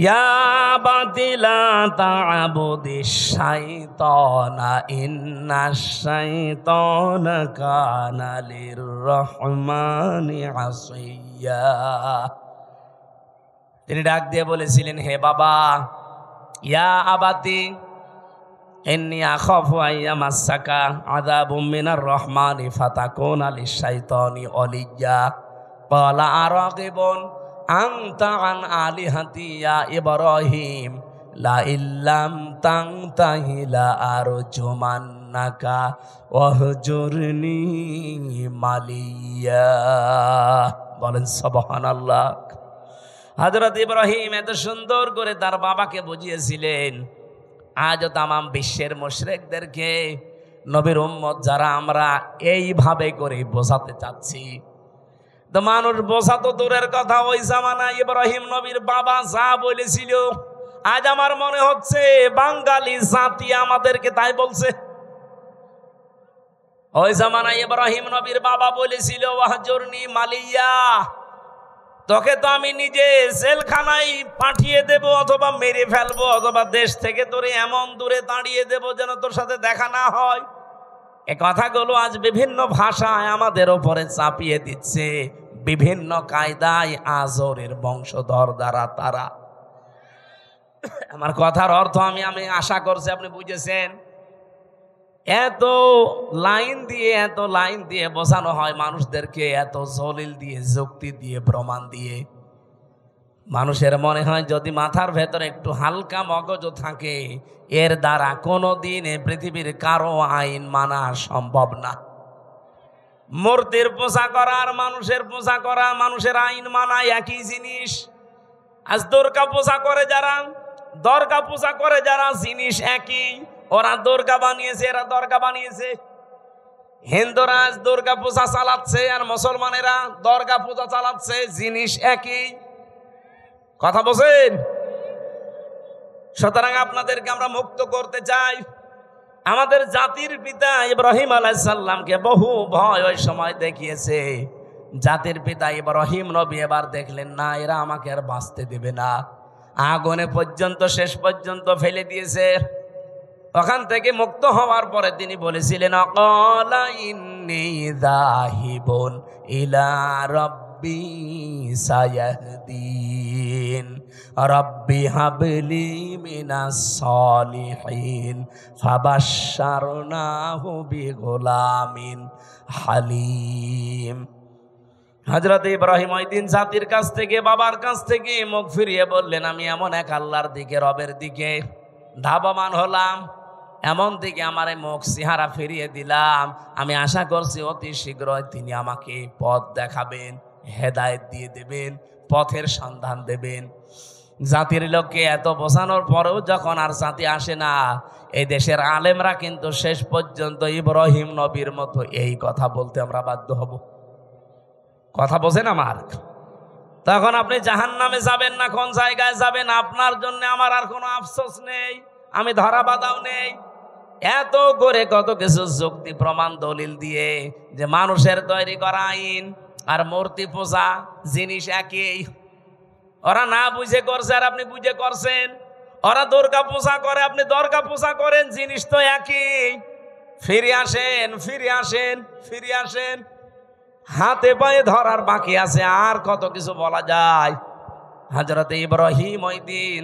ইয়া বাতিলা তা'বুদিশ শাইতানা ইন্নাশ শাইতানা কানা লির-রহমানি আসিয়া। তিনি ডাক দিয়ে বলেছিলেন, হে বাবা, ইয়া আবাতি ইন্নী আখাফু আইয়ামাসসাকা আযাবুম মিনার রহমানি ফাতাকুনা লিশ-শাইতানি ওলিয়্যা। ক্বালা আরাগিবুন আনতা আন আলিহাতি ইয়া ইব্রাহিম লা ইল্লাম তানতাহি লা আরজুমান্নাকা ওয়াহজুরনি মালিয়া। বলেন সুবহানাল্লাহ। হযরত ইব্রাহিম এত সুন্দর করে তার বাবাকে বুঝিয়েছিলেন। আজও তামাম বিশ্বের মুশরিকদেরকে নবীর উম্মত যারা আমরা এইভাবে করে বোঝাতে চাচ্ছি। তো মানুষ বোঝা তো দূরের কথা, ওই জামানায় ইব্রাহিম নবীর বাবা যা বলেছিল, আজ আমার মনে হচ্ছে বাঙালি জাতি আমাদেরকে তাই বলছে। ওই জামানায় ইব্রাহিম নবীর বাবা বলেছিল, ওয়াহজুরনি মালিয়া, তোকে তো আমি নিজে জেলখানায় পাঠিয়ে দেব, অথবা মেরে ফেলবো, অথবা দেশ থেকে তোরে এমন দূরে তাড়িয়ে দেব যেন তোর সাথে দেখা না হয়। এ কথাগুলো আজ বিভিন্ন ভাষায় আমাদের ওপরে চাপিয়ে দিচ্ছে, বিভিন্ন কায়দায় আজরের বংশধর দ্বারা তারা। আমার কথার অর্থ আমি আশা করছি আপনি বুঝেছেন। এত লাইন দিয়ে বোঝানো হয় মানুষদেরকে, এত জলিল দিয়ে, যুক্তি দিয়ে, প্রমাণ দিয়ে। মানুষের মনে হয় যদি মাথার ভেতরে একটু হালকা মগজ থাকে, এর দ্বারা কোনোদিন পৃথিবীর কারো আইন মানা সম্ভব না। মূর্তির পূজা করা আর মানুষের পূজা করা, মানুষের আইন মানা একই জিনিস। আজ দুর্গা পূজা করে যারা জিনিস একই। ওরা দুর্গা বানিয়েছে, এরা দরগা বানিয়েছে। হিন্দুরা আজ দুর্গা পূজা চালাচ্ছে আর মুসলমানেরা দরগা পূজা চালাচ্ছে, জিনিস একই। কথা বলেন। সুতরাং আপনাদেরকে আমরা মুক্ত করতে চাই। আমাদের জাতির পিতা ইব্রাহিম আলাইহিস সালামকে বহু ভয় ওই সময় দেখিয়েছে। জাতির পিতা ইব্রাহিম নবী এবার দেখলেন, না, এরা আমাকে আর বাঁচতে দেবে না। আগুনে পর্যন্ত শেষ পর্যন্ত ফেলে দিয়েছে। ওখান থেকে মুক্ত হওয়ার পরে তিনি বলেছিলেন, আকালা ইন্নী যাহিবুন ইলা রাব্বি সায়াহদিন রাব্বি হাবলি মিনাস সালিহিন ফাবাশশারনাহু বিগুলামিন হালিম। হযরত ইব্রাহিম ওই দিন জাতির কাছ থেকে, বাবার কাছ থেকে মুখ ফিরিয়ে বললেন, আমি এমন এক আল্লাহর দিকে, রবের দিকে ধাবমান হলাম, এমন দিকে আমার মুখ চেহারা ফিরিয়ে দিলাম। আমি আশা করছি অতি শীঘ্রই তিনি আমাকে পথ দেখাবেন, হেদায়েত দিয়ে দেবেন, পথের সন্ধান দেবেন। জাতির লোককে এত বোঝানোর পরেও যখন আর জাতি আসে না, এই দেশের আলেমরা কিন্তু শেষ পর্যন্ত ইব্রাহিম নবীর মতো এই কথা বলতে আমরা বাধ্য হব। কথা বোঝেন আমার? তখন আপনি জাহান্নামে যাবেন না, কোন জায়গায় যাবেন, আপনার জন্য আমার আর কোনো আফসোস নেই, আমি ধরা বাঁধাও নেই। এত করে কত কিছু যুক্তি প্রমাণ দলিল দিয়ে যে মানুষের তৈরি করা আইন আর মূর্তি পূজা জিনিস একই। ওরা না বুঝে করছে আর আপনি বুঝে করছেন। ওরা দুর্গা পূজা করে, আপনি দুর্গা পূজা করেন, জিনিস তো একই। ফিরে আসেন, ফিরে আসেন, ফিরে আসেন। হাতে পায়ে ধরার বাকি আছে, আর কত কিছু বলা যায়। হযরত ইব্রাহিম ওই দিন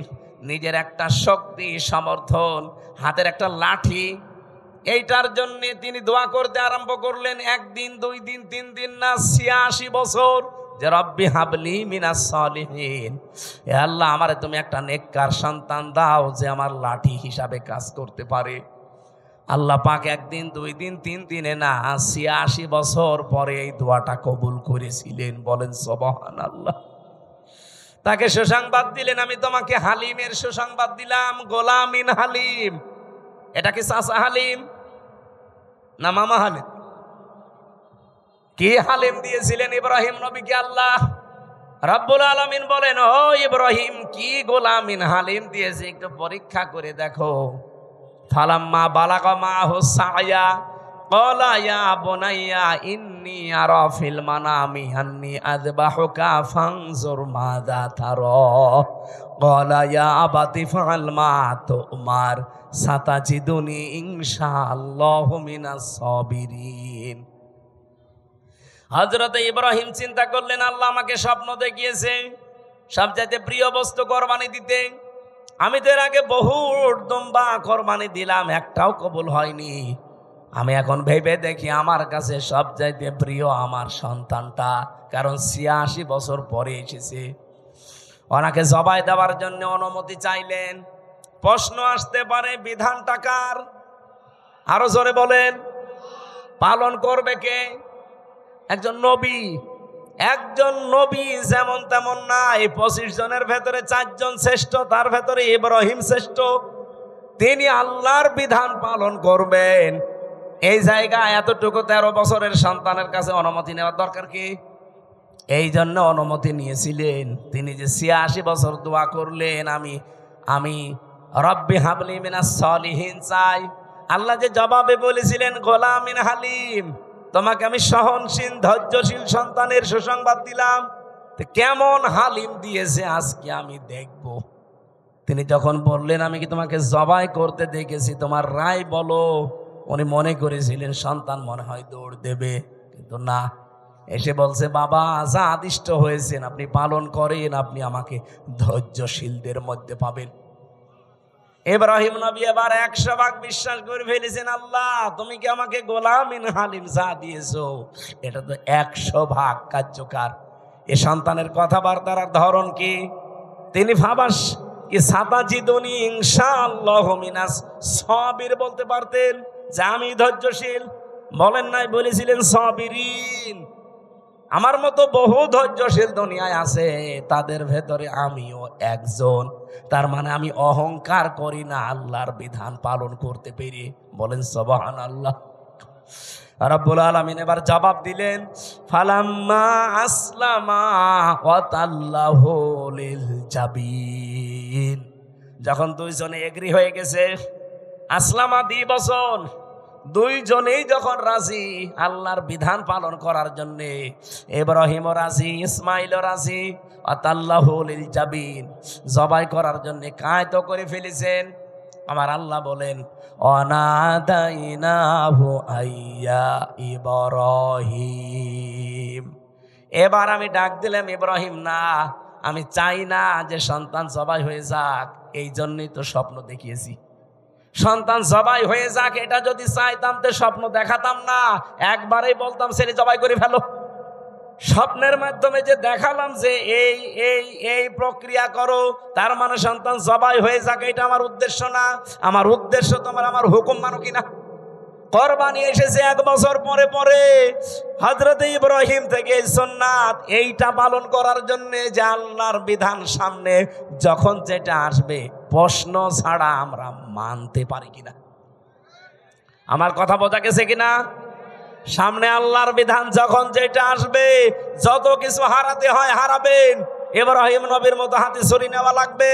নিজের একটা শক্তি, সমর্থন, হাতের একটা লাঠি, এইটার জন্য তিনি দোয়া করতে আরম্ভ করলেন। একদিন, 2 দিন, 3 দিন না, 86 বছর, যে রব্বি হাবলি মিনাস সালিহিন, হে আল্লাহ, আমারে তুমি একটা নেককার সন্তান দাও যে আমার লাঠি হিসাবে কাজ করতে পারে। আল্লাহ পাক 1 দিন, 2 দিন, 3 দিনে না, 86 বছর পরে এই দোয়াটা কবুল করেছিলেন। বলেন সুবহানাল্লাহ। তাকে সুসংবাদ দিলেন, আমি তোমাকে হালিমের সুসংবাদ দিলাম, গোলামিন হালিম। এটা কি চাচা হালিম না মামা হালিম? কি হালিম দিয়েছিলেন ইব্রাহিম নবীকে আল্লাহ রাব্বুল আলামিন? বলেন, ও ইব্রাহিম, কি গোলামিন হালিম দিয়েছে, একটু পরীক্ষা করে দেখো। ফালাম্মা বালাগা মাহু সায়া, ক্বালা ইয়া বুনাইয়া ইন্নী আরা ফিল মানামি আন্নী আযবাহুকা ফানজুর মাযা তারা ক্বালা ইয়া আবাতি ফাআল মা তুমার সাতাজিদুনি ইনশাআল্লাহু মিনাস সাবিরিন। হযরত ইব্রাহিম চিন্তা করলেন, আল্লাহ আমাকে স্বপ্ন দেখিয়েছে সবচাইতে প্রিয় বস্তু কোরবানি দিতে। আমি তো এর আগে বহু দুম্বা কোরবানি দিলাম, একটাও কবুল হয়নি। আমি এখন ভেবে দেখি আমার কাছে সবচাইতে প্রিয় আমার সন্তানটা, কারণ ৮৬ বছর পরে এসেছে। ওনাকে জবাই দেওয়ার জন্য অনুমতি চাইলেন। প্রশ্ন আসতে পারে, বিধানটা কার? আরো জোরে বলেন। পালন করবে কে? একজন নবী। একজন নবী যেমন তেমন না। এই ২৫ জনের ভেতরে ৪ জন শ্রেষ্ঠ, তার ভেতরে ইব্রাহিম শ্রেষ্ঠ। তিনি আল্লাহর বিধান পালন করবেন। এই জায়গায় এতটুকু ১৩ বছরের সন্তানের কাছে অনুমতি নেওয়ার দরকার কি? এই জন্য অনুমতি নিয়েছিলেন। তিনি যে ৮৬ বছর দোয়া করলেন, আমি রব্বি হাবলি মিনাস সলিহিন চাই। আল্লাহ যে জবাবে বলেছিলেন গোলামিন হালিম, তোমাকে আমি সহনশীল ধৈর্যশীল সন্তানের সুসংবাদ দিলাম। কেমন হালিম দিয়েছে আজকে আমি দেখব। তিনি যখন বললেন আমি কি তোমাকে জবাই করতে দেখেছি, তোমার রায় বলো, উনি মনে করেছিলেন সন্তান মনে হয় দৌড় দেবে, কিন্তু না, এসে বলছে বাবা যা আদিষ্ট হয়েছেন আপনি পালন করেন, আপনি আমাকে ধৈর্যশীলদের মধ্যে পাবেন। ইব্রাহিম নবী এবার ১০০ ভাগ বিশ্বাস করে ফেলেছেন, আল্লাহ তুমি কি আমাকে গোলামিন হালিম যা দিয়েছো এটা তো ১০০ ভাগ কার্যকর। এ সন্তানের কথাবার্তার ধরন কি? তিনি ভাবাস কি সাতাজিদুনি ইনশাআল্লাহু মিনাস সাবির বলতে পারতেন, যে আমি ধৈর্যশীল। বলেন নাই, বলেছিলেন সাবিরিন। আমার মতো বহু ধৈর্যশীল দুনিয়ায় আছে, তাদের ভেতরে আমিও একজন। তার মানে আমি অহংকার করি না আল্লাহর বিধান পালন করতে পেরে। বলেন সুবহানাল্লাহ। রব্বুল আলামিন এবার জবাব দিলেন, ফালাম্মা আসলামা ওয়া তাল্লাহু লিল জাবিন। যখন দুইজনে এগ্রি হয়ে গেছে, আসলামা দ্বিবচন, দুইজনেই যখন রাজি আল্লাহর বিধান পালন করার জন্য, ইব্রাহিমও রাজি, ইসমাইলও রাজি, আতাল্লাহু লিল জাবিন, জবাই করার জন্য কায়ত করে ফেলেছেন। আমার আল্লাহ বলেন, অনাদাইনাহু আইয়া ইব্রাহিম। এবার আমি ডাক দিলাম ইব্রাহিম, না আমি চাই না যে সন্তান জবাই হয়ে যাক, এই জন্যই তো স্বপ্ন দেখিয়েছি। সন্তান জবাই হয়ে যাক এটা যদি চাইতাম তো স্বপ্ন দেখাতাম না, একবারেই বলতাম ছেলে জবাই করে ফেলো। স্বপ্নের মাধ্যমে যে দেখালাম যে এই এই এই প্রক্রিয়া করো, তার মানে সন্তান জবাই হয়ে যাক, এটা আমার উদ্দেশ্য না। আমার উদ্দেশ্য তোমার আমার হুকুম মানো কিনা। কোরবানি এসেছে ১ বছর পরে পরে। হযরত ইব্রাহিম থেকে সুন্নাত এইটা পালন করার জন্য, যে আল্লাহর বিধান সামনে যখন যেটা আসবে প্রশ্ন ছাড়া আমরা মানতে পারি কিনা। আমার কথা বোঝা গেছে কিনা? সামনে আল্লাহর বিধান যখন যেটা আসবে, যত কিছু হারাতে হয় হারাবেন। ইব্রাহিম নবীর মতো হাতে ছুরি নেওয়া লাগবে,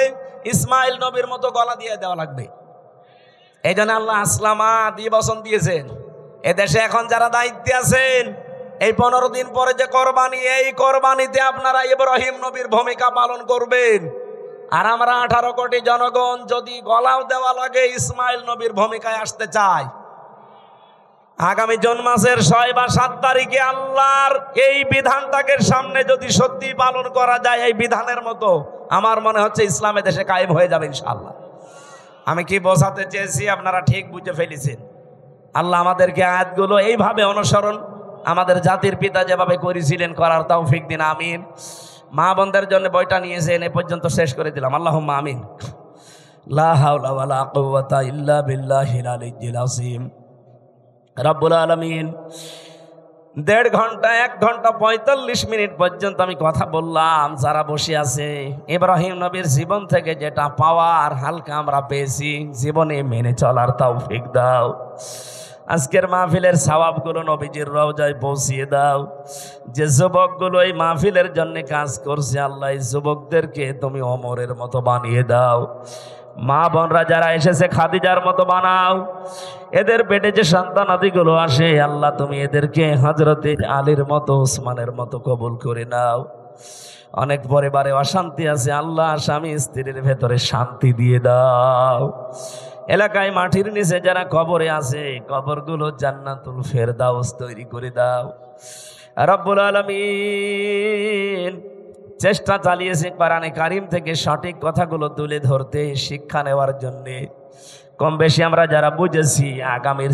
ইসমাইল নবীর মতো গলা দিয়ে দেওয়া লাগবে। এই জন্য আল্লাহ আসলামা দ্বিবচন দিয়েছেন। এদেশে এখন যারা দায়িত্বে আছেন, এই ১৫ দিন পরে যে কোরবানি, এই কোরবানিতে আপনারা ইব্রাহিম নবীর ভূমিকা পালন করবেন। আর আমরা ১৮ কোটি জনগণ যদি গলাও দেওয়া লাগে ইসমাইল নবীর ভূমিকায় আসতে চাই। আগামী জুন মাসের ৬ বা ৭ তারিখে আল্লাহর এই বিধানটাকে সামনে যদি সত্যি পালন করা যায় এই বিধানের মতো, আমার মনে হচ্ছে ইসলামে দেশে কায়েম হয়ে যাবে ইনশাআল্লাহ। আমি কি বোঝাতে চেয়েছি আপনারা ঠিক বুঝে ফেলেছেন। আল্লাহ আমাদেরকে আয়াতগুলো এইভাবে অনুসরণ, আমাদের জাতির পিতা যেভাবে করেছিলেন করার তৌফিক দিন, আমিন। মা বোনদের জন্য বইটা নিয়েছেন, এ পর্যন্ত শেষ করে দিলাম। আল্লাহুম্মা আমিন। লা হাওলা ওয়ালা কুওয়াতা ইল্লা বিল্লাহিল আলিয়্যিল আযীম। রব্বুল আলামিন ১.৫ ঘন্টা ১ ঘন্টা ৪৫ মিনিট পর্যন্ত আমি কথা বললাম। যারা বসে আছে, ইব্রাহিম নবীর জীবন থেকে যেটা পাওয়ার হালকা আমরা পেয়েছি, জীবনে মেনে চলার তৌফিক দাও। আজকের মাহফিলের সওয়াবগুলো নবীজির রওজায় পৌঁছিয়ে দাও। যে যুবকগুলো এই মাহফিলের জন্য কাজ করছে, আল্লাহ এই যুবকদেরকে তুমি ওমরের মতো বানিয়ে দাও। মা বোনরা যারা এসেছে খাদিজার মতো বানাও। এদের পেটে যে সন্তানাদিগুলো আসে আল্লাহ তুমি এদেরকে হযরতে আলীর মতো ওসমানের মতো কবুল করে নাও। অনেক পরিবারে অশান্তি আছে, আল্লাহ স্বামী স্ত্রীর ভেতরে শান্তি দিয়ে দাও। এলাকায় মাটির নিচে যারা কবরে আছে কবরগুলো জান্নাতুল ফেরদাউস তৈরি করে দাও। রব্বুল আলামিন চেষ্টা চালিয়েছে কোরআনে কারিম থেকে সঠিক কথাগুলো তুলে ধরতে, শিক্ষা নেওয়ার জন্যে। কম বেশি আমরা যারা বুঝেছি আগামীর